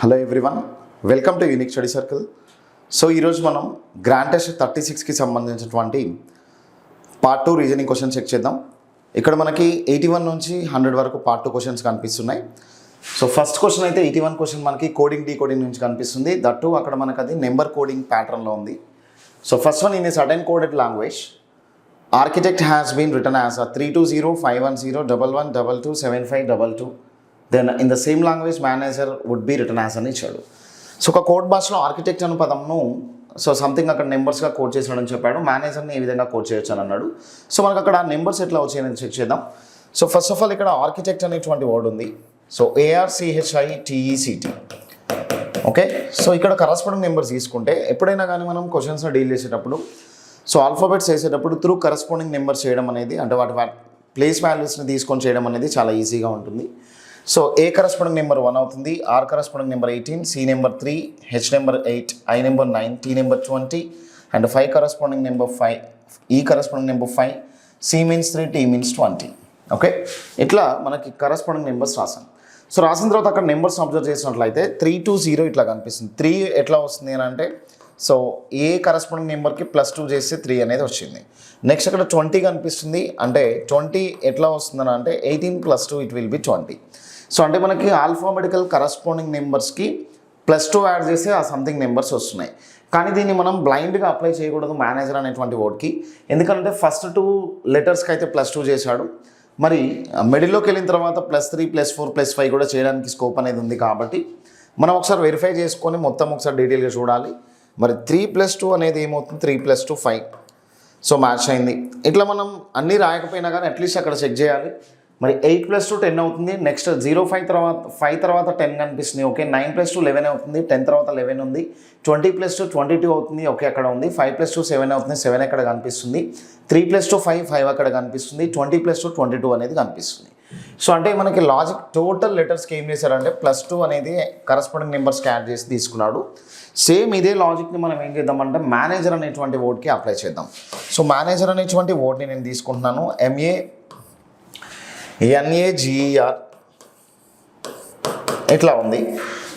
Hello everyone, welcome to unique study circle. So ఈరోజు మనం grand test 36కి సంబంధించినటువంటి part 2 reasoning question check చేద్దాం. ఇక్కడ మనకి 81 నుంచి 100 వరకు పార్ట్ 2 క్వశ్చన్స్ కనిపిస్తున్నాయి. సో ఫస్ట్ క్వశ్చన్ అయితే 81 క్వశ్చన్ మనకి కోడింగ్ డీకోడింగ్ నుంచి కనిపిస్తుంది. దట్టు అక్కడ మనకు అది నెంబర్ కోడింగ్ ప్యాటర్న్లో ఉంది. So first one, in a certain coded language architect has been written as 3205102127522. Then in the same language manager would be written as అని ఇచ్చాడు. సో ఒక కోడ్ భాషలో ఆర్కిటెక్ట్ అనే పదంను సంథింగ్ అక్కడ నెంబర్స్గా కోడ్ చేసాడని చెప్పాడు. మేనేజర్ని ఏ విధంగా కోడ్ చేయొచ్చు అని అన్నాడు. సో మనకు అక్కడ నెంబర్స్ ఎట్లా వచ్చాయని చెక్ చేద్దాం. సో ఫస్ట్ ఆఫ్ ఆల్ ఇక్కడ ఆర్కిటెక్ట్ అనేటువంటి వర్డ్ ఉంది. So ARCHITECT. ఓకే, సో ఇక్కడ కరస్పాండింగ్ నెంబర్స్ తీసుకుంటే ఎప్పుడైనా కానీ మనం క్వశ్చన్స్ని డీల్ చేసేటప్పుడు ఆల్ఫాబెట్స్ వేసేటప్పుడు త్రూ కరస్పాండింగ్ నెంబర్స్ చేయడం అనేది, అంటే వాటి ప్లేస్ వాల్యూస్ని తీసుకొని చేయడం అనేది చాలా ఈజీగా ఉంటుంది. సో A కరస్పాండింగ్ నెంబర్ 1 అవుతుంది, R corresponding number 18, C number 3, H number 8, I number 9, T number 20 and 5 corresponding number 5, E corresponding number 5, C means 3, T means 20. Okay, ఇట్లా మనకి కరస్పాండింగ్ నెంబర్స్ రాసాం. సో రాసిన తర్వాత అక్కడ నెంబర్స్ అబ్జర్వ్ చేసినట్లయితే 320 ఇట్లా కనిపిస్తుంది. 3 ఎట్లా వస్తుంది అని అంటే, సో ఏ కరస్పాండింగ్ నెంబర్కి +2 చేస్తే 3 అనేది వచ్చింది. నెక్స్ట్ అక్కడ 20 కనిపిస్తుంది. అంటే 20 ఎట్లా వస్తుందని అంటే 18 + 2 ఇట్ విల్ బి 20. సో అంటే మనకి ఆల్ఫాబెటికల్ కరస్పాండింగ్ నెంబర్స్కి +2 యాడ్ చేస్తే ఆ సంథింగ్ నెంబర్స్ వస్తున్నాయి. కానీ దీన్ని మనం బ్లైండ్గా అప్లై చేయకూడదు మేనేజర్ అనేటువంటి వర్డ్కి. ఎందుకంటే ఫస్ట్ 2 లెటర్స్కి అయితే +2 చేశాడు. మరి మిడిల్లోకి వెళ్ళిన తర్వాత +3, +4, +5 కూడా చేయడానికి స్కోప్ అనేది ఉంది. కాబట్టి మనం ఒకసారి వెరిఫై చేసుకొని మొత్తం ఒకసారి డీటెయిల్గా చూడాలి. మరి 3 + 2 అనేది ఏమవుతుంది? 3 + 2 5. సో మ్యాచ్ అయింది. ఇట్లా మనం అన్నీ రాయకపోయినా కానీ అట్లీస్ట్ అక్కడ చెక్ చేయాలి. మరి 8 + 2 10 అవుతుంది. నెక్స్ట్ 05 తర్వాత 5 తర్వాత 10 కనిపిస్తుంది. ఓకే, 9 + 2 11 అవుతుంది. 10 తర్వాత 11 ఉంది. 20 + 2 22 అవుతుంది. ఓకే, అక్కడ ఉంది. 5 + 2 7 అవుతుంది. 7 ఎక్కడ కనిపిస్తుంది. 3 + 2 5 అక్కడ కనిపిస్తుంది. 20 + 2 22 అనేది కనిపిస్తుంది. సో అంటే మనకి లాజిక్ టోటల్ లెటర్స్కి ఏం చేశారంటే +2 అనేది కరస్పాండింగ్ నెంబర్స్కి యాడ్ చేసి తీసుకున్నాడు. సేమ్ ఇదే లాజిక్ని మనం ఏం చేద్దామంటే మేనేజర్ అనేటువంటి వర్డ్కి అప్లై చేద్దాం. సో మేనేజర్ అనేటువంటి వర్డ్ని నేను తీసుకుంటున్నాను. MANAGER ఇట్లా ఉంది.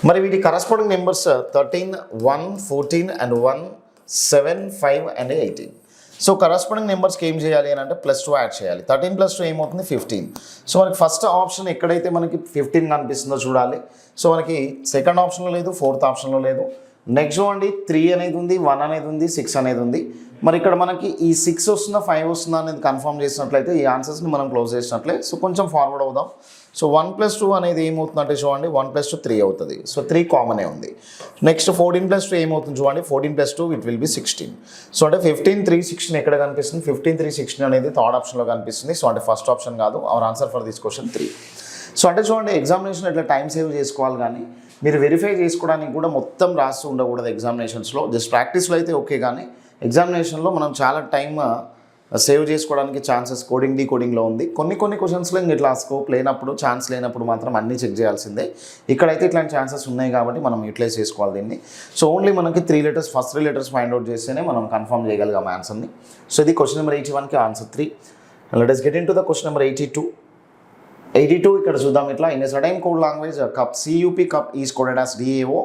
మరి వీటి corresponding numbers 13, 1, 14 and 1, 7, 5 and 18. So corresponding నెంబర్స్కి ఏం చేయాలి అని అంటే +2 యాడ్ చేయాలి. 13 + 2 ఏమవుతుంది? 15. సో మనకి ఫస్ట్ ఆప్షన్ ఎక్కడైతే మనకి 15 కనిపిస్తుందో చూడాలి. సో మనకి సెకండ్ ఆప్షన్లో లేదు, ఫోర్త్ ఆప్షన్లో లేదు. నెక్స్ట్ చూడండి, 3 అనేది ఉంది, 1 అనేది ఉంది, 6 అనేది ఉంది. మరి ఇక్కడ మనకి ఈ 6 వస్తుందా 5 వస్తుందా అనేది కన్ఫర్మ్ చేసినట్లయితే ఈ ఆన్సర్స్ని మనం క్లోజ్ చేసినట్లే. సో కొంచెం ఫార్వర్డ్ అవుదాం. సో 1 + 2 అనేది ఏమవుతుందంటే చూడండి, 1 + 2 3 అవుతుంది. సో 3 కామనే ఉంది. నెక్స్ట్ 14 + 2 ఏమవుతుంది చూడండి, 14 + 2 ఇట్ విల్ బి 16. సో అంటే 15, 3, 16 ఎక్కడ కనిపిస్తుంది? 15, 3, 16 అనేది థర్డ్ ఆప్షన్లో కనిపిస్తుంది. సో అంటే ఫస్ట్ ఆప్షన్ కాదు. Our answer for this question 3. So అంటే చూడండి, ఎగ్జామినేషన్ ఇట్లా టైం సేవ్ చేసుకోవాలి, కానీ మీరు వెరిఫై చేసుకోవడానికి కూడా మొత్తం రాస్తూ ఉండకూడదు ఎగ్జామినేషన్స్లో. జస్ట్ ప్రాక్టీస్లో అయితే ఓకే, కానీ ఎగ్జామినేషన్లో మనం చాలా టైం సేవ్ చేసుకోవడానికి ఛాన్సెస్ కోడింగ్ డీకోడింగ్లో ఉంది. కొన్ని క్వశ్చన్స్లో ఇట్లా స్కోప్ లేనప్పుడు, ఛాన్స్ లేనప్పుడు మాత్రం అన్నీ చెక్ చేయాల్సిందే. ఇక్కడైతే ఇట్లాంటి ఛాన్సెస్ ఉన్నాయి కాబట్టి మనం యూటిలైజ్ చేసుకోవాలి దీన్ని. సో ఓన్లీ మనకి 3 letters, first 3 letters find out చేస్తేనే మనం కన్ఫర్మ్ చేయగలిగాం ఆన్సర్ని. సో ఇది క్వశ్చన్ నెంబర్ 81కి answer 3. Let us get into the question number 82. ఇక్కడ చూద్దాం. ఇట్లా in a certain code language cup CUP cup is coded as DAO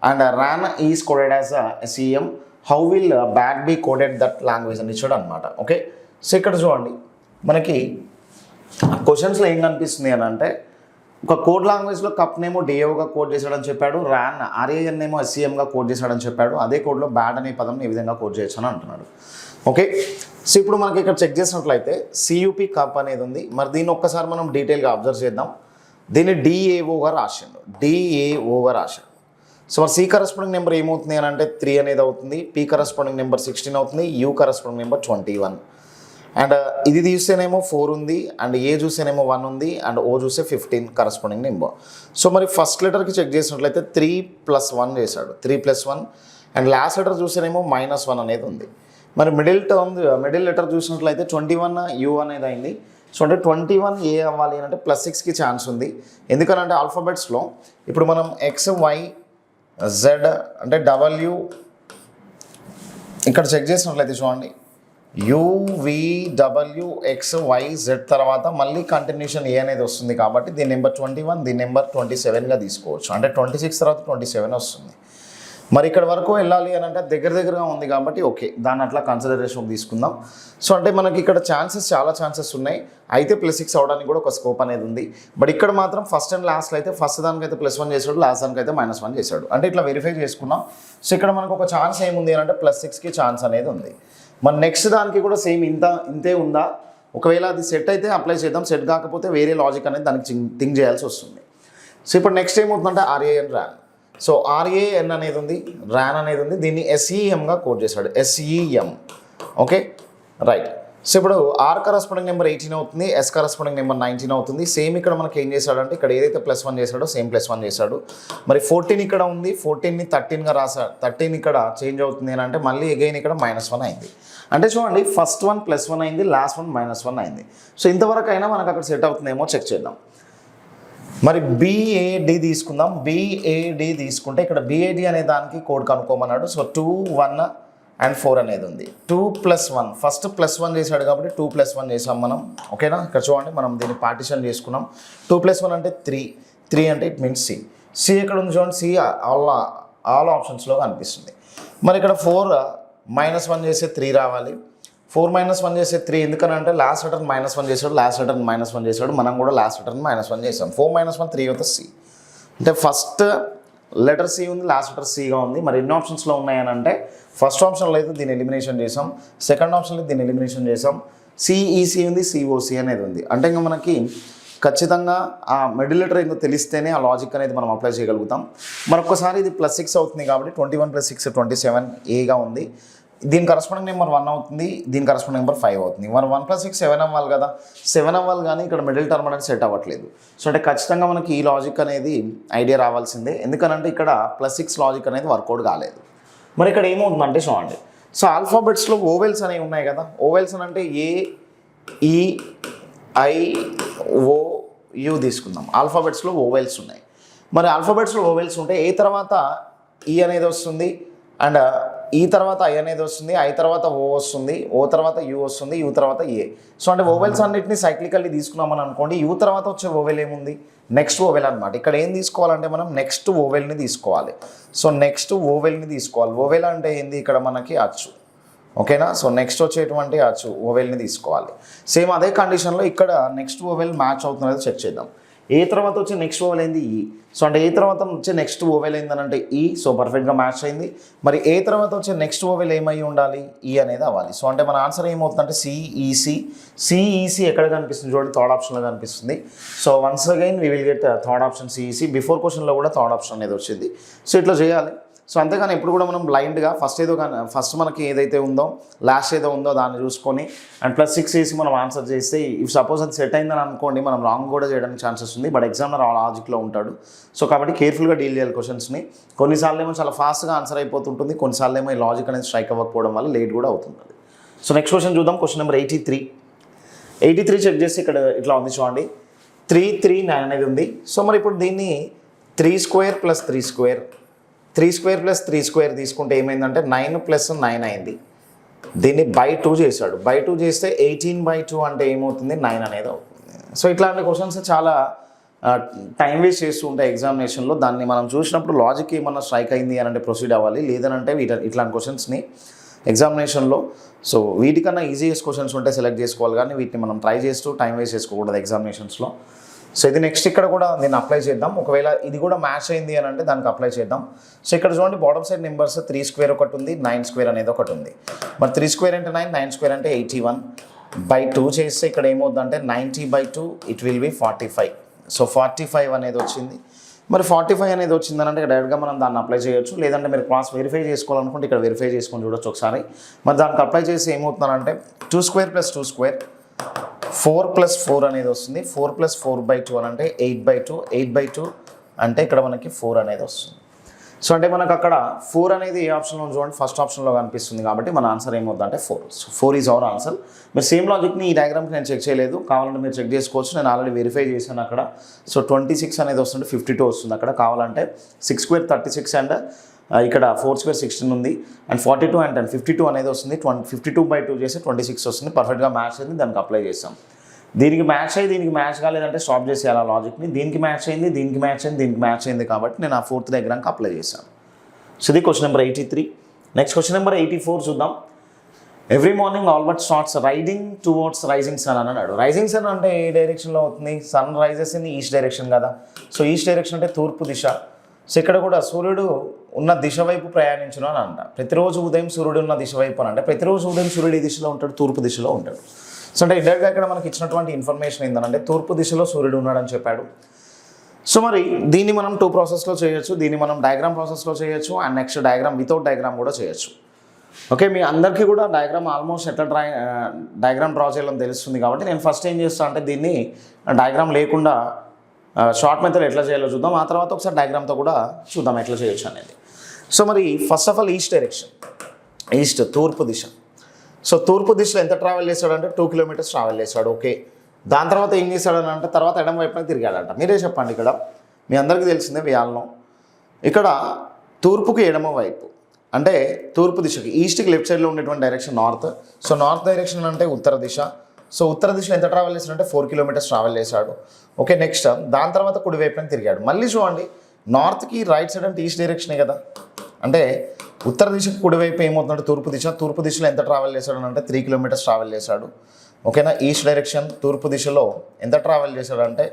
and RAN is coded as CM. How will bat be coded that language అని ఇచ్చాడు అనమాట. Okay, so ఇక్కడ చూడండి, మనకి క్వశ్చన్స్లో ఏం కనిపిస్తుంది అని అంటే, ఒక కోడ్ లాంగ్వేజ్లో కప్నేమో DAOగా కోడ్ చేశాడని చెప్పాడు, RAN ఏమో SCMగా కోడ్ చేశాడని చెప్పాడు. అదే కోడ్లో బ్యాడ్ అనే పదం ఏ విధంగా కోడ్ చేయొచ్చు అని అంటున్నాడు. ఓకే, సో ఇప్పుడు మనకి ఇక్కడ చెక్ చేసినట్లయితే CUP కప్ అనేది ఉంది. మరి దీన్ని ఒక్కసారి మనం డీటెయిల్గా అబ్జర్వ్ చేద్దాం. దీన్ని DAOగా రాశాడు. సో మరి C కరస్పాండింగ్ నెంబర్ ఏమవుతుంది అని అంటే 3 అనేది అవుతుంది. P కరస్పాండింగ్ నెంబర్ 16 అవుతుంది. U corresponding number 21. అండ్ ఇది చూస్తేనేమో 4 ఉంది, అండ్ A చూస్తేనేమో 1 ఉంది, అండ్ O చూస్తే 15 కరస్పాండింగ్ నెంబర్. సో మరి ఫస్ట్ లెటర్కి చెక్ చేసినట్లయితే 3 + 1 చేశాడు. 3 + 1. అండ్ లాస్ట్ లెటర్ చూస్తేనేమో -1 అనేది ఉంది. మరి మిడిల్ లెటర్ చూసినట్లయితే 21 U అనేది అయింది. సో అంటే 21 A అవ్వాలి అంటే +6కి ఛాన్స్ ఉంది. ఎందుకనంటే ఆల్ఫాబెట్స్లో ఇప్పుడు మనం X, Y, Z అంటే W ఇక్కడ చెక్ చేసినట్లయితే చూడండి, UVWXYZ తర్వాత మళ్ళీ కంటిన్యూషన్ ఏ అనేది వస్తుంది కాబట్టి దీని నెంబర్ 21, దీని నెంబర్ 27గా తీసుకోవచ్చు. అంటే 26 తర్వాత 27 వస్తుంది. మరి ఇక్కడ వరకు వెళ్ళాలి అని అంటే దగ్గరగా ఉంది కాబట్టి ఓకే, దాన్ని అట్లా కన్సిడరేషన్ తీసుకుందాం. సో అంటే మనకి ఇక్కడ చాలా ఛాన్సెస్ ఉన్నాయి. అయితే +6 అవడానికి కూడా ఒక స్కోప్ అనేది ఉంది. బట్ ఇక్కడ మాత్రం ఫస్ట్ అండ్ లాస్ట్లో అయితే ఫస్ట్ దానికైతే +1 చేశాడు, లాస్ట్ దానికైతే -1 చేశాడు. అంటే ఇట్లా వెరిఫై చేసుకున్నాం. సో ఇక్కడ మనకు ఒక ఛాన్స్ ఏముంది అని అంటే +6కి ఛాన్స్ అనేది ఉంది. మన నెక్స్ట్ దానికి కూడా సేమ్ ఇంతే ఉందా? ఒకవేళ అది సెట్ అయితే అప్లై చేద్దాం, సెట్ కాకపోతే వేరే లాజిక్ అనేది దానికి థింక్ చేయాల్సి వస్తుంది. సో ఇప్పుడు నెక్స్ట్ ఏమవుతుందంటే RAN ర్యాన్. సో RAN అనేది ఉంది, ర్యాన్ అనేది ఉంది. దీన్ని SEMగా కోడ్ చేశాడు, SEM. Okay right. సో ఇప్పుడు R కరస్పాండింగ్ నెంబర్ 18 అవుతుంది, S కరస్పాండింగ్ నెంబర్ 19 అవుతుంది. సేమ్ ఇక్కడ మనకి ఏం చేశాడంటే ఇక్కడ ఏదైతే +1 చేశాడో సేమ్ +1 చేశాడు. మరి 14 ఇక్కడ ఉంది, 14ని 13గా రాశాడు. 13 ఇక్కడ చేంజ్ అవుతుంది అని అంటే మళ్ళీ అగైన్ ఇక్కడ -1 అయింది. అంటే చూడండి, ఫస్ట్ వన్ +1 అయింది, లాస్ట్ వన్ -1 అయింది. సో ఇంతవరకు అయినా మనకు అక్కడ సెట్ అవుతుందేమో చెక్ చేద్దాం. మరి BAD తీసుకుందాం. BAD తీసుకుంటే ఇక్కడ BAD అనే దానికి కోడ్ కనుక్కోమన్నాడు. సో 2, 1 and 4 అనేది ఉంది. 2 + 1 ఫస్ట్ +1 చేశాడు కాబట్టి 2 + 1 చేసాం మనం. ఓకేనా? ఇక్కడ చూడండి, మనం దీన్ని పార్టిషన్ చేసుకున్నాం. 2 + 1 అంటే 3 అంటే ఇట్ మీన్స్ C ఎక్కడ ఉంది చూడండి, C ఆల్ ఆప్షన్స్లో కనిపిస్తుంది. మరి ఇక్కడ 4 -1 చేస్తే 3 రావాలి. 4 - 1 చేసే 3 ఎందుకనంటే లాస్ట్ లెటర్ -1 చేశాడు, లాస్ట్ లెటర్ -1 చేశాడు. మనం కూడా లాస్ట్ లెటర్ -1 చేసాం. 4 - 1 3 అవుతుంది C. అంటే ఫస్ట్ లెటర్ C ఉంది, లాస్ట్ లెటర్ Cగా ఉంది. మరి ఎన్ని ఆప్షన్స్లో ఉన్నాయని అంటే ఫస్ట్ ఆప్షన్లో అయితే దీన్ని ఎలిమినేషన్ చేసాం, సెకండ్ ఆప్షన్లో దీన్ని ఎలిమినేషన్ చేసాం. CEC ఉంది, COC అనేది ఉంది. అంటే ఇంకా మనకి ఖచ్చితంగా ఆ మిడిల్ లెటర్ ఏంటో తెలిస్తేనే ఆ లాజిక్ అనేది మనం అప్లై చేయగలుగుతాం. మరొకసారి ఇది +6 అవుతుంది కాబట్టి 21 + 6 27 Aగా ఉంది. దీని కరస్పాండింగ్ నెంబర్ 1 అవుతుంది, దీని కరస్పాండింగ్ నెంబర్ 5 అవుతుంది. మరి 1 + 6 7 అవ్వాలి కదా, 7 అవ్వాలి కానీ ఇక్కడ మిడిల్ టర్మ్ అనేది సెట్ అవ్వట్లేదు. సో అంటే ఖచ్చితంగా మనకి ఈ లాజిక్ అనేది ఐడియా రావాల్సిందే. ఎందుకనంటే ఇక్కడ +6 లాజిక్ అనేది వర్కౌట్ కాలేదు. మరి ఇక్కడ ఏమవుతుందంటే చూడండి, సో ఆల్ఫాబెట్స్లో ఓవెల్స్ అనేవి ఉన్నాయి కదా. ఓవెల్స్ అని అంటే AEIOU తీసుకుందాం. ఆల్ఫాబెట్స్లో ఓవెల్స్ ఉన్నాయి. మరి ఆల్ఫాబెట్స్లో ఓవెల్స్ ఉంటే ఏ తర్వాత E అనేది వస్తుంది, అండ్ ఈ తర్వాత I అనేది వస్తుంది, I తర్వాత O వస్తుంది, O తర్వాత U వస్తుంది, U తర్వాత A. సో అంటే ఓవెల్స్ అన్నిటిని సైక్లికల్లీ తీసుకున్నామని అనుకోండి. U తర్వాత వచ్చే ఓవెల్ ఏముంది, నెక్స్ట్ ఓవెల్ అనమాట. ఇక్కడ ఏం తీసుకోవాలంటే మనం నెక్స్ట్ ఓవెల్ని తీసుకోవాలి. సో నెక్స్ట్ ఓవెల్ని తీసుకోవాలి. ఓవెల్ అంటే ఏంది, ఇక్కడ మనకి అచ్చు. ఓకేనా? సో నెక్స్ట్ వచ్చేటువంటి అచ్చు ఓవెల్ని తీసుకోవాలి. సేమ్ అదే కండిషన్లో ఇక్కడ నెక్స్ట్ ఓవెల్ మ్యాచ్ అవుతున్నది చెక్ చేద్దాం. ఏ తర్వాత వచ్చే నెక్స్ట్ ఓవెల్ అయింది E. సో అంటే ఏ తర్వాత వచ్చే నెక్స్ట్ ఓవెల్ అయిందనంటే E. సో పర్ఫెక్ట్గా మ్యాచ్ అయింది. మరి ఏ తర్వాత వచ్చే నెక్స్ట్ ఓవెల్ ఏమై ఉండాలి, E అనేది అవ్వాలి. సో అంటే మన ఆన్సర్ ఏమవుతుందంటే CEC ఎక్కడ కనిపిస్తుంది చూడండి, థర్డ్ ఆప్షన్లో కనిపిస్తుంది. So once again we will get third option CEC. Before క్వశ్చన్లో కూడా థర్డ్ ఆప్షన్ అనేది వచ్చింది. సో ఇట్లా చేయాలి. సో అంతేగాని ఎప్పుడు కూడా మనం బ్లైండ్గా ఫస్ట్ మనకి ఏదైతే ఉందో లాస్ట్ ఏదో ఉందో దాన్ని చూసుకొని అండ్ +6 చేసి మనం ఆన్సర్ చేస్తే ఇఫ్ సపోజ్ అది సెట్ అయిందని అనుకోండి, మనం రాంగ్ కూడా చేయడానికి ఛాన్సెస్ ఉంది. బట్ ఎగ్జామినర్ ఆ లాజిక్లో ఉంటాడు. సో కాబట్టి కేర్ఫుల్గా డీల్ చేయాలి క్వశ్చన్స్ని. కొన్నిసార్లు ఏమో చాలా ఫాస్ట్గా ఆన్సర్ అయిపోతుంటుంది, కొన్నిసార్లు ఏమో ఈ లాజిక్ అనేది స్ట్రైక్ అవ్వకపోవడం వల్ల లేట్ కూడా అవుతుంది. సో నెక్స్ట్ క్వశ్చన్ చూద్దాం. క్వశ్చన్ నెంబర్ 83 చెక్ చేసి ఇక్కడ ఇట్లా ఉంది చూడండి, 339 అనేది ఉంది. సో మరి ఇప్పుడు దీన్ని 3² + 3² 3² తీసుకుంటే ఏమైందంటే 9 + 9 అయింది. దీన్ని /2 చేశాడు. /2 చేస్తే 18/2 అంటే ఏమవుతుంది, 9 అనేది అవుతుంది. సో ఇట్లాంటి క్వశ్చన్స్ చాలా టైం వేస్ట్ చేస్తూ ఉంటాయి ఎగ్జామినేషన్లో. దాన్ని మనం చూసినప్పుడు లాజిక్ ఏమన్నా స్ట్రైక్ అయింది అని అంటే ప్రొసీడ్ అవ్వాలి, లేదనంటే ఇట్లాంటి క్వశ్చన్స్ని ఎగ్జామినేషన్లో సో వీటికన్నా ఈజీయెస్ట్ క్వశ్చన్స్ ఉంటే సెలెక్ట్ చేసుకోవాలి, కానీ వీటిని మనం ట్రై చేస్తూ టైం వేస్ట్ చేసుకోకూడదు ఎగ్జామినేషన్స్లో. సో ఇది నెక్స్ట్ ఇక్కడ కూడా నేను అప్లై చేద్దాం. ఒకవేళ ఇది కూడా మ్యాచ్ అయింది అని అంటే దానికి అప్లై చేద్దాం. సో ఇక్కడ చూడండి, బాటమ్ సైడ్ నెంబర్స్ 3² ఒకటి ఉంది, 9² అనేది ఒకటి ఉంది. మరి 3² అంటే 9, 9² అంటే 81/2 చేస్తే ఇక్కడ ఏమవుతుందంటే 90/2 ఇట్ విల్ బి 45. సో 45 అనేది వచ్చింది. మరి 45 అనేది వచ్చిందని అంటే డైరెక్ట్గా మనం దాన్ని అప్లై చేయొచ్చు, లేదంటే మీరు క్లాస్ వెరిఫై చేసుకోవాలనుకుంటే ఇక్కడ వెరిఫై చేసుకొని చూడొచ్చు ఒకసారి. మరి దానికి అప్లై చేసి ఏమవుతుందంటే 2² + 2² 4 + 4 అనేది వస్తుంది. 4 + 4/2 అని అంటే 8/2. 8/2 అంటే ఇక్కడ మనకి 4 అనేది వస్తుంది. సో అంటే మనకు అక్కడ 4 అనేది ఏ ఆప్షన్లో చూడండి, ఫస్ట్ ఆప్షన్లో కనిపిస్తుంది కాబట్టి మన ఆన్సర్ ఏమవుతుందంటే 4. So 4 is our answer. మీరు సేమ్ లాజిక్ని ఈ డయాగ్రామ్కి నేను చెక్ చేయలేదు, కావాలంటే మీరు చెక్ చేసుకోవచ్చు. నేను ఆల్రెడీ వెరిఫై చేశాను అక్కడ. సో 26 అనేది వస్తుంది, 52 వస్తుంది అక్కడ. కావాలంటే 6² 36 అండ్ ఇక్కడ 4² 16 ఉంది అండ్ 42 అండ్ 10 52 అనేది వస్తుంది. 52/2 చేస్తే 26 వస్తుంది. పర్ఫెక్ట్గా మ్యాచ్ అయింది, దానికి అప్లై చేస్తాం. దీనికి మ్యాచ్ అయ్యి దీనికి మ్యాచ్ కాలేదంటే స్టాప్ చేసేయాలి ఆ లాజిక్ని. దీనికి మ్యాచ్ అయింది, దీనికి మ్యాచ్ అయింది, దీనికి మ్యాచ్ అయింది కాబట్టి నేను ఆ 4th డయాగ్రామ్కి అప్లై చేశాను. సో ఇది question number 83. Next question number 84 చూద్దాం. Every morning Albert starts riding towards rising sun అని అన్నాడు. రైజింగ్ సన్ అంటే ఏ డైరెక్షన్లో అవుతుంది? Sun rises in east direction కదా. సో ఈస్ట్ డైరెక్షన్ అంటే తూర్పు దిశ. సో ఇక్కడ కూడా సూర్యుడు ఉన్న దిశ వైపు ప్రయాణించును అని అంట. ప్రతిరోజు ఉదయం సూర్యుడు ఉన్న దిశ వైపు అని అంటే ప్రతిరోజు ఉదయం సూర్యుడు ఈ దిశలో ఉంటాడు, తూర్పు దిశలో ఉంటాడు. సో అంటే ఇండైరెక్ట్గా ఇక్కడ మనకి ఇచ్చినటువంటి ఇన్ఫర్మేషన్ ఏంటంటే తూర్పు దిశలో సూర్యుడు ఉన్నాడని చెప్పాడు. సో మరి దీన్ని మనం 2 ప్రాసెస్లో చేయొచ్చు. దీన్ని మనం డయాగ్రామ్ ప్రాసెస్లో చేయొచ్చు and next diagram without diagram కూడా చేయొచ్చు. ఓకే, మీ అందరికీ కూడా డయాగ్రామ్ ఆల్మోస్ట్ ఎట్లా డయాగ్రామ్ డ్రా చేయాలని తెలుస్తుంది కాబట్టి నేను ఫస్ట్ ఏం చేస్తాను అంటే దీన్ని డయాగ్రామ్ లేకుండా షార్ట్ మెథడ్ ఎట్లా చేయాలో చూద్దాం. ఆ తర్వాత ఒకసారి డయాగ్రామ్తో కూడా చూద్దాం ఎట్లా చేయొచ్చు అనేది. సో మరి first of all east direction, east తూర్పు దిశ. సో తూర్పు దిశలో ఎంత ట్రావెల్ చేశాడంటే 2 కిలోమీటర్స్ ట్రావెల్ చేశాడు. ఓకే, దాని తర్వాత ఏం చేశాడని అంటే తర్వాత ఎడమ వైపున తిరిగాడంట. మీరే చెప్పండి, ఇక్కడ మీ అందరికీ తెలిసిందే వేయాలను. ఇక్కడ తూర్పుకి ఎడమ వైపు అంటే తూర్పు దిశకి ఈస్ట్కి లెఫ్ట్ సైడ్లో ఉండేటువంటి direction north. So north direction అంటే ఉత్తర దిశ. సో ఉత్తర దిశలో ఎంత ట్రావెల్ చేశాడంటే 4 కిలోమీటర్స్ ట్రావెల్ చేశాడు. ఓకే, నెక్స్ట్ దాని తర్వాత కుడి వైపున తిరిగాడు. మళ్ళీ చూడండి, నార్త్కి రైట్ సైడ్ అంటే ఈస్ట్ డైరెక్షనే కదా. అంటే ఉత్తర దిశకు కుడివైపు ఏమవుతుందంటే తూర్పు దిశ. తూర్పు దిశలో ఎంత ట్రావెల్ చేశాడు అంటే 3 కిలోమీటర్స్ ట్రావెల్ చేశాడు. ఓకేనా, ఈస్ట్ డైరెక్షన్ తూర్పు దిశలో ఎంత ట్రావెల్ చేశాడంటే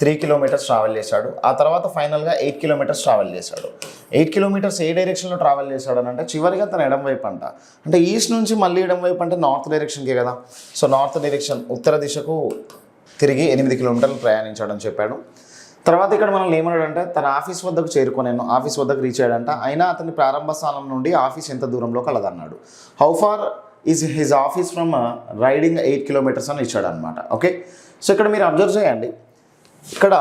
3 కిలోమీటర్స్ ట్రావెల్ చేశాడు. ఆ తర్వాత ఫైనల్గా 8 కిలోమీటర్స్ ట్రావెల్ చేశాడు. 8 కిలోమీటర్స్ ఏ డైరెక్షన్లో ట్రావెల్ చేశాడు అంటే చివరిగా తన ఎడం వైపు అంట. అంటే ఈస్ట్ నుంచి మళ్ళీ ఎడం వైపు అంటే నార్త్ డైరెక్షన్కే కదా. సో నార్త్ డైరెక్షన్ ఉత్తర దిశకు తిరిగి 8 కిలోమీటర్లు ప్రయాణించాడని చెప్పాడు. తర్వాత ఇక్కడ మనల్ని ఏమన్నాడంటే తన ఆఫీస్ వద్దకు చేరుకునేను, ఆఫీస్ వద్దకు రీచ్ అయ్యాడంట. అయినా అతని ప్రారంభ స్థానం నుండి ఆఫీస్ ఎంత దూరంలో కలదన్నాడు. How far is his office from riding 8 kilometres అని ఇచ్చాడు అనమాట. ఓకే, సో ఇక్కడ మీరు అబ్జర్వ్ చేయండి, ఇక్కడ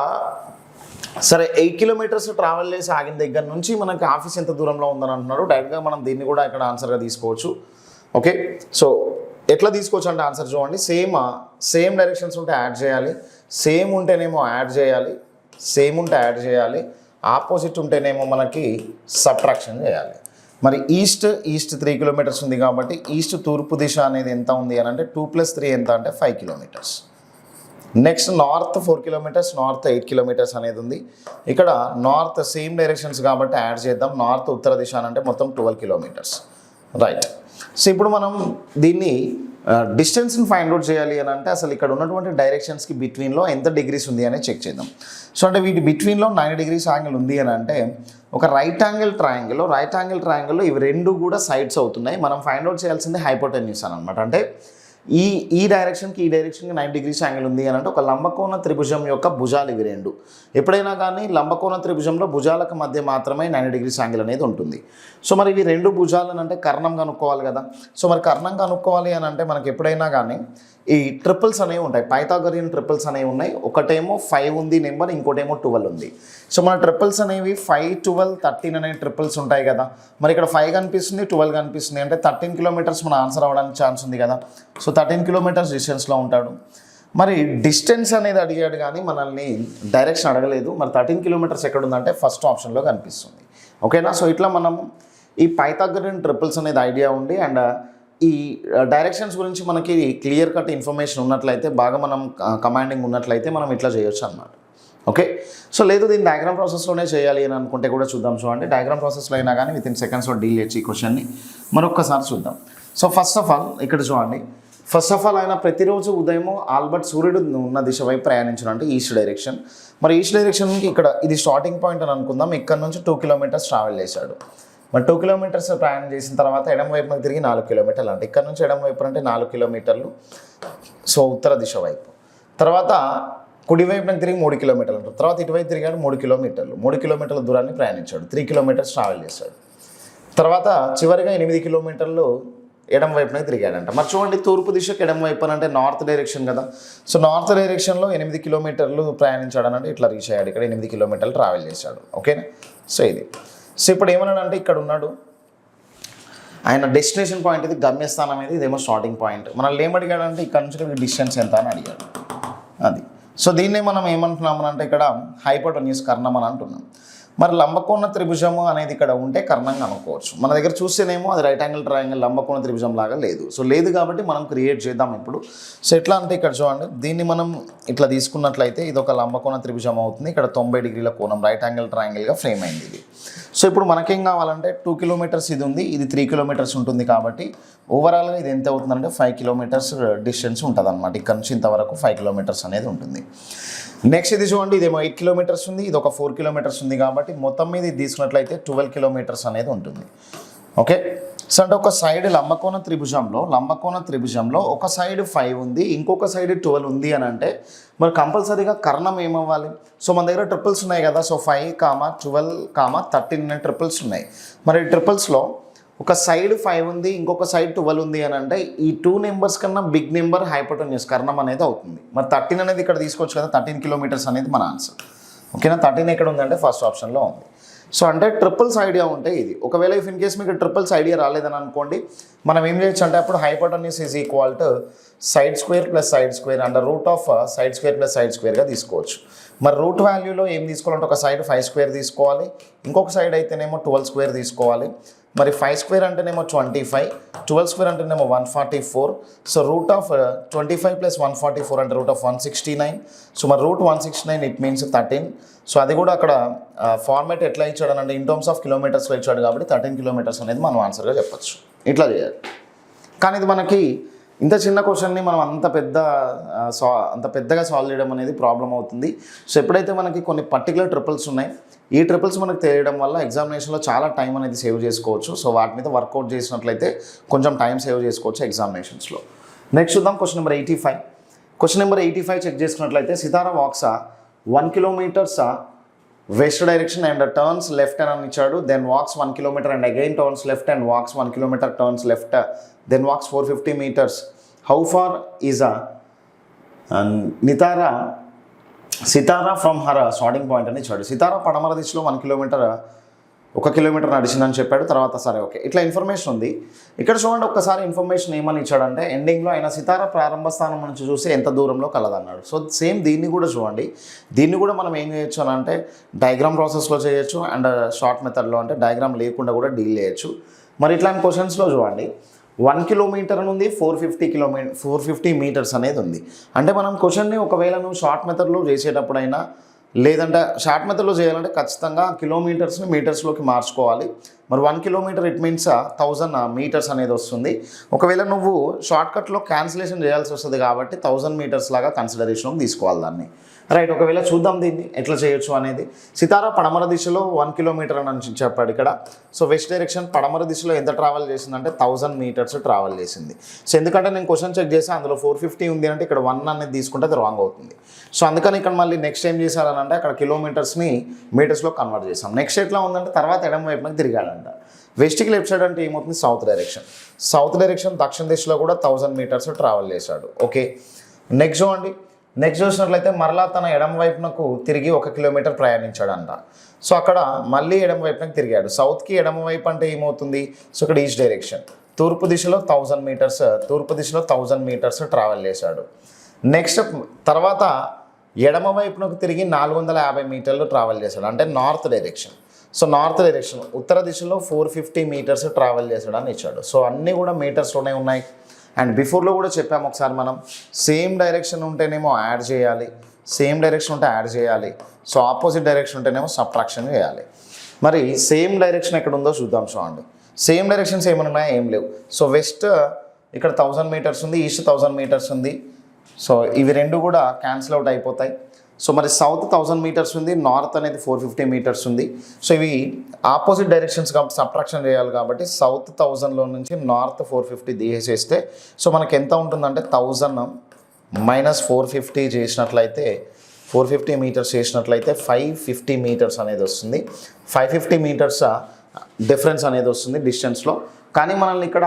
సరే 8 కిలోమీటర్స్ ట్రావెల్ చేసి ఆగిన దగ్గర నుంచి మనకి ఆఫీస్ ఎంత దూరంలో ఉందని అంటున్నాడు. డైరెక్ట్గా మనం దీన్ని కూడా ఇక్కడ ఆన్సర్గా తీసుకోవచ్చు. ఓకే, సో ఎట్లా తీసుకోవచ్చు అంటే ఆన్సర్ చూడండి, సేమ్ డైరెక్షన్స్ ఉంటే యాడ్ చేయాలి, సేమ్ ఉంటేనేమో యాడ్ చేయాలి, సేమ్ ఉంటే యాడ్ చేయాలి, ఆపోజిట్ ఉంటేనేమో మనకి సబ్ట్రాక్షన్ చేయాలి. మరి ఈస్ట్ 3 కిలోమీటర్స్ ఉంది కాబట్టి ఈస్ట్ తూర్పు దిశ అనేది ఎంత ఉంది అని అంటే 2 + 3 ఎంత అంటే 5 kilometres. Next north 4 kilometres, north 8 kilometres అనేది ఉంది. ఇక్కడ నార్త్ సేమ్ డైరెక్షన్స్ కాబట్టి యాడ్ చేద్దాం. నార్త్ ఉత్తర దిశ అంటే మొత్తం 12 కిలోమీటర్స్. రైట్, సో ఇప్పుడు మనం దీన్ని డిస్టెన్స్ని ఫైండ్ అవుట్ చేయాలి అని అంటే అసలు ఇక్కడ ఉన్నటువంటి డైరెక్షన్స్కి బిట్వీన్లో ఎంత డిగ్రీస్ ఉంది అని చెక్ చేద్దాం. సో అంటే వీటి బిట్వీన్లో 9 degrees యాంగిల్ ఉంది అని అంటే ఒక రైట్ యాంగిల్ ట్రయాంగిల్లో ఇవి రెండు కూడా సైడ్స్ అవుతున్నాయి. మనం ఫైండ్ అవుట్ చేయాల్సింది హైపోటెన్యూస్ అని అనమాట. అంటే ఈ డైరెక్షన్కి 9 degrees యాంగిల్ ఉంది అని అంటే ఒక లంబకోణ త్రిభుజం యొక్క భుజాలు ఇవి రెండు. ఎప్పుడైనా కానీ లంబకోణ త్రిభుజంలో భుజాలకు మధ్య మాత్రమే 9 degrees యాంగిల్ అనేది ఉంటుంది. సో మరి ఇవి రెండు భుజాలు అంటే కర్ణం కనుక్కోవాలి కదా. సో మరి కర్ణం కనుక్కోవాలి అని అంటే మనకి ఎప్పుడైనా కానీ ఈ ట్రిపుల్స్ అనేవి ఉంటాయి, పైథాగోరియన్ ట్రిపుల్స్ అనేవి ఉన్నాయి. ఒకటేమో 5 ఉంది నెంబర్, ఇంకోటేమో 12 ఉంది. సో మన ట్రిపుల్స్ అనేవి 5, 12, 13 అనే ట్రిపుల్స్ ఉంటాయి కదా. మరి ఇక్కడ 5 కనిపిస్తుంది, 12 కనిపిస్తుంది అంటే 13 కిలోమీటర్స్ మన ఆన్సర్ అవ్వడానికి ఛాన్స్ ఉంది కదా. సో 13 కిలోమీటర్స్ డిస్టెన్స్లో ఉంటాడు. మరి డిస్టెన్స్ అనేది అడిగాడు కానీ మనల్ని డైరెక్షన్ అడగలేదు. మరి 13 కిలోమీటర్స్ ఎక్కడ ఉందంటే ఫస్ట్ ఆప్షన్లో కనిపిస్తుంది. ఓకేనా, సో ఇట్లా మనం ఈ పైథాగోరియన్ ట్రిపుల్స్ అనేది ఐడియా ఉండి అండ్ ఈ డైరెక్షన్స్ గురించి మనకి క్లియర్ కట్ ఇన్ఫర్మేషన్ ఉన్నట్లయితే, బాగా మనం కమాండింగ్ ఉన్నట్లయితే మనం ఇట్లా చేయొచ్చు అన్నమాట. ఓకే, సో లేదు దీన్ని డయాగ్రామ్ ప్రాసెస్లోనే చేయాలి అని అనుకుంటే కూడా చూద్దాం. చూడండి, డయాగ్రామ్ ప్రాసెస్లో అయినా కానీ వితిన్ సెకండ్స్లో డీల్ చేయొచ్చు ఈ క్వశ్చన్ని. మరొక్కసారి చూద్దాం. సో ఫస్ట్ ఆఫ్ ఆల్ ఇక్కడ చూడండి, ఆయన ప్రతిరోజు ఉదయం ఆల్బర్ట్ సూర్యుడు ఉన్న దిశ వైపు ప్రయాణించడం అంటే ఈస్ట్ డైరెక్షన్. మరి ఈస్ట్ డైరెక్షన్కి ఇక్కడ ఇది స్టార్టింగ్ పాయింట్ అని అనుకుందాం. ఇక్కడ నుంచి 2 కిలోమీటర్స్ ట్రావెల్ చేశాడు. మరి 2 కిలోమీటర్స్ ప్రయాణం చేసిన తర్వాత ఎడం వైపున తిరిగి 4 కిలోమీటర్లు అంటే ఇక్కడ నుంచి ఎడం వైపు అంటే 4 కిలోమీటర్లు. సో ఉత్తర దిశ వైపు. తర్వాత కుడి వైపున తిరిగి 3 కిలోమీటర్లు అంటారు. తర్వాత ఇటువైపు తిరిగాడు 3 కిలోమీటర్లు. 3 కిలోమీటర్ల దూరాన్ని ప్రయాణించాడు. 3 కిలోమీటర్స్ ట్రావెల్ చేశాడు. తర్వాత చివరిగా 8 కిలోమీటర్లు ఎడం వైపున తిరిగాడంట. మరి చూడండి, తూర్పు దిశకు ఎడం వైపు అంటే నార్త్ డైరెక్షన్ కదా. సో నార్త్ డైరెక్షన్లో 8 కిలోమీటర్లు ప్రయాణించాడనంటే ఇట్లా రీచ్ అయ్యాడు. ఇక్కడ 8 కిలోమీటర్లు ట్రావెల్ చేశాడు. ఓకేనా, సో ఇది. సో ఇప్పుడు ఏమన్నాడంటే ఇక్కడ ఉన్నాడు, ఆయన డెస్టినేషన్ పాయింట్ ఇది, గమ్యస్థానం అనేది ఇదేమో స్టార్టింగ్ పాయింట్. మనల్ని ఏమడిగాడంటే ఇక్కడ నుంచి డిస్టెన్స్ ఎంత అని అడిగాడు. అది సో దీన్నే మనం ఏమంటున్నామని అంటే ఇక్కడ హైపోటెన్యూస్ కర్ణం అని అంటున్నాం. మరి లంబకోణ త్రిభుజము అనేది ఇక్కడ ఉంటే కర్ణంగా అనుకోవచ్చు. మన దగ్గర చూస్తేనేమో అది రైట్ యాంగిల్ ట్రయాంగిల్ లంబకోణ త్రిభుజం లాగా లేదు. సో లేదు కాబట్టి మనం క్రియేట్ చేద్దాం ఇప్పుడు. సో ఎట్లా అంటే ఇక్కడ చూడండి, దీన్ని మనం ఇట్లా తీసుకున్నట్లయితే ఇది ఒక లంబకోణ త్రిభుజం అవుతుంది. ఇక్కడ 90 డిగ్రీల కోణం రైట్ యాంగిల్ ట్రయాంగిల్గా ఫ్రేమ్ అయింది ఇది. సో ఇప్పుడు మనకేం కావాలంటే 2 కిలోమీటర్స్ ఇది ఉంది, ఇది 3 కిలోమీటర్స్ ఉంటుంది. కాబట్టి ఓవరాల్గా ఇది ఎంత అవుతుందంటే 5 కిలోమీటర్స్ డిస్టెన్స్ ఉంటుంది అనమాట. ఇక్కడ నుంచి ఇంతవరకు 5 కిలోమీటర్స్ అనేది ఉంటుంది. నెక్స్ట్ ఇది చూడండి, ఇదేమో 8 కిలోమీటర్స్ ఉంది, ఇది ఒక 4 కిలోమీటర్స్ ఉంది. కాబట్టి మొత్తం మీద ఇది తీసుకున్నట్లయితే 12 కిలోమీటర్స్ అనేది ఉంటుంది. ఓకే. సో అంటే ఒక సైడ్ లంబకోణ త్రిభుజంలో ఒక సైడ్ 5 ఉంది, ఇంకొక సైడ్ 12 ఉంది అని అంటే మరి కంపల్సరీగా కర్ణం ఏమవ్వాలి? సో మన దగ్గర ట్రిపుల్స్ ఉన్నాయి కదా. సో 5, 12, 13 అనే ట్రిపుల్స్ ఉన్నాయి. మరి ట్రిపుల్స్లో ఒక సైడ్ 5 ఉంది, ఇంకొక సైడ్ 12 ఉంది అని అంటే ఈ 2 నెంబర్స్ కన్నా బిగ్ నెంబర్ హైపోటెన్యూస్ కర్ణం అనేది అవుతుంది. మరి 13 అనేది ఇక్కడ తీసుకోవచ్చు కదా, 13 కిలోమీటర్స్ అనేది మన ఆన్సర్. ఓకేనా. 13 ఎక్కడ ఉందంటే ఫస్ట్ ఆప్షన్లో ఉంది. సో అంటే ట్రిపుల్స్ ఐడియా ఉంటే ఇది. ఒకవేళ ఇఫ్ ఇన్ కేస్ మీకు ట్రిపుల్స్ ఐడియా రాలేదని అనుకోండి, మనం ఏం చేయొచ్చు అంటే అప్పుడు hypotenuse is equal to side square plus side square and root of side square plus side స్క్వేర్గా తీసుకోవచ్చు. మరి రూట్ వాల్యూలో ఏం తీసుకోవాలంటే ఒక సైడ్ 5 స్క్వేర్ తీసుకోవాలి, ఇంకొక సైడ్ అయితేనేమో 12 స్క్వేర్ తీసుకోవాలి. మరి 5 స్క్వేర్ అంటేనేమో 25, 12 స్క్వేర్ అంటేనేమో 144. సో రూట్ ఆఫ్ 25 ప్లస్ 144 అంటే రూట్ ఆఫ్ 169. సో మరి రూట్ 169 ఇట్ మీన్స్ 13. సో అది కూడా అక్కడ ఫార్మేట్ ఎట్లా ఇచ్చాడు అంటే ఇన్ టర్మ్స్ ఆఫ్ కిలోమీటర్స్లో ఇచ్చాడు కాబట్టి 13 కిలోమీటర్స్ అనేది మనం ఆన్సర్గా చెప్పచ్చు. ఇట్లా చేయాలి. కానీ ఇది మనకి ఇంత చిన్న క్వశ్చన్ని మనం అంత పెద్దగా సాల్వ్ చేయడం అనేది ప్రాబ్లం అవుతుంది. సో ఎప్పుడైతే మనకి కొన్ని పర్టికులర్ ట్రిపుల్స్ ఉన్నాయి, ఈ ట్రిపుల్స్ మనకు తెలియడం వల్ల ఎగ్జామినేషన్లో చాలా టైం అనేది సేవ్ చేసుకోవచ్చు. సో వాటి మీద వర్కౌట్ చేసినట్లయితే కొంచెం టైం సేవ్ చేసుకోవచ్చు ఎగ్జామినేషన్స్లో. నెక్స్ట్ చూద్దాం question number 85. Question number 85 check చేసుకున్నట్లయితే Sitara walks 1 kilometres west direction and turns left అని ఇచ్చాడు. Then walks 1 kilometre and again turns left and walks 1 kilometre turns left, then walks 450 meters. How far is Sitara from her starting point అని ఇచ్చాడు. సితారా పడమర దిశలో 1 kilometre నడిచిందని చెప్పాడు. తర్వాత సరే ఓకే ఇట్లా ఇన్ఫర్మేషన్ ఉంది. ఇక్కడ చూడండి ఒక్కసారి ఇన్ఫర్మేషన్ ఏమని ఇచ్చాడంటే ఎండింగ్లో ఆయన సితారా ప్రారంభ స్థానం నుంచి చూసి ఎంత దూరంలో కలదన్నాడు. సో సేమ్ దీన్ని కూడా చూడండి, దీన్ని కూడా మనం ఏం చేయొచ్చు అని అంటే డయాగ్రామ్ ప్రాసెస్లో చేయొచ్చు అండ్ షార్ట్ మెథడ్లో అంటే డయాగ్రామ్ లేకుండా కూడా డీల్ చేయొచ్చు. మరి ఇట్లాంటి క్వశ్చన్స్లో చూడండి 1 కిలోమీటర్ ఉంది, 450 meters అనేది ఉంది. అంటే మనం క్వశ్చన్ని ఒకవేళ నువ్వు షార్ట్ మెథడ్లో చేసేటప్పుడైనా లేదంటే షార్ట్ మెథడ్లో చేయాలంటే ఖచ్చితంగా కిలోమీటర్స్ని మీటర్స్లోకి మార్చుకోవాలి. మరి 1 kilometer ఇట్ మీన్స్ 1000 meters అనేది వస్తుంది. ఒకవేళ నువ్వు షార్ట్కట్లో క్యాన్సిలేషన్ చేయాల్సి వస్తుంది కాబట్టి 1000 meters లాగా కన్సిడరేషన్కి తీసుకోవాలి దాన్ని. రైట్, ఒకవేళ చూద్దాం దీన్ని ఎట్లా చేయొచ్చు అనేది. సితారా పడమర దిశలో 1 kilometer అని చెప్పాడు ఇక్కడ. సో వెస్ట్ డైరెక్షన్ పడమర దిశలో ఎంత ట్రావెల్ చేసిందంటే 1000 meters ట్రావెల్ చేసింది. సో ఎందుకంటే నేను క్వశ్చన్ చెక్ చేసి అందులో 450 ఉంది అంటే ఇక్కడ 1 అనేది తీసుకుంటే అది రాంగ్ అవుతుంది. సో అందుకని ఇక్కడ మళ్ళీ నెక్స్ట్ ఏం చేశారనంటే అక్కడ కిలోమీటర్స్ని మీటర్స్లో కన్వర్ట్ చేసాం. నెక్స్ట్ ఎట్లా ఉందంటే తర్వాత ఎడమ వైపునకి తిరిగాడంట. వెస్ట్కి లెఫ్ట్ సైడ్ అంటే ఏమవుతుంది సౌత్ డైరెక్షన్ దక్షిణ దిశలో కూడా 1000 meters ట్రావెల్ చేశాడు. ఓకే, నెక్స్ట్ చూడండి. నెక్స్ట్ చూసినట్లయితే మరలా తన ఎడమ వైపునకు తిరిగి 1 kilometer ప్రయాణించాడంట. సో అక్కడ మళ్ళీ ఎడమ వైపునకు తిరిగాడు. సౌత్కి ఎడమ వైపు అంటే ఏమవుతుంది, సో ఇక్కడ ఈస్ట్ డైరెక్షన్ తూర్పు దిశలో 1000 meters ట్రావెల్ చేశాడు. నెక్స్ట్ తర్వాత ఎడమ వైపునకు తిరిగి 450 meters ట్రావెల్ చేశాడు, అంటే north direction. So north direction ఉత్తర దిశలో 450 meters ట్రావెల్ చేశాడు అని ఇచ్చాడు. సో అన్నీ కూడా మీటర్స్లోనే ఉన్నాయి. అండ్ బిఫోర్లో కూడా చెప్పాము ఒకసారి మనం సేమ్ డైరెక్షన్ ఉంటేనేమో యాడ్ చేయాలి, సేమ్ డైరెక్షన్ ఉంటే యాడ్ చేయాలి. సో ఆపోజిట్ డైరెక్షన్ ఉంటేనేమో సబ్ట్రాక్షన్ చేయాలి. మరి సేమ్ డైరెక్షన్ ఎక్కడ ఉందో చూద్దాం. చూడండి సేమ్ డైరెక్షన్స్ ఏమైనా ఉన్నాయా, ఏం లేవు. సో వెస్ట్ ఇక్కడ 1000 meters ఉంది, ఈస్ట్ 1000 meters ఉంది. సో ఇవి రెండు కూడా క్యాన్సిల్ అవుట్ అయిపోతాయి. సో మరి సౌత్ 1000 meters ఉంది, నార్త్ అనేది 450 meters ఉంది. సో ఇవి ఆపోజిట్ డైరెక్షన్స్ కాబట్టి సబ్ట్రాక్షన్ చేయాలి కాబట్టి సౌత్ 1000లో నుంచి నార్త్ 450 తీసేస్తే సో మనకి ఎంత ఉంటుందంటే 1000 - 450 చేసినట్లయితే 450 meters చేసినట్లయితే 550 meters అనేది వస్తుంది. 550 meters డిఫరెన్స్ అనేది వస్తుంది డిస్టెన్స్లో. కానీ మనల్ని ఇక్కడ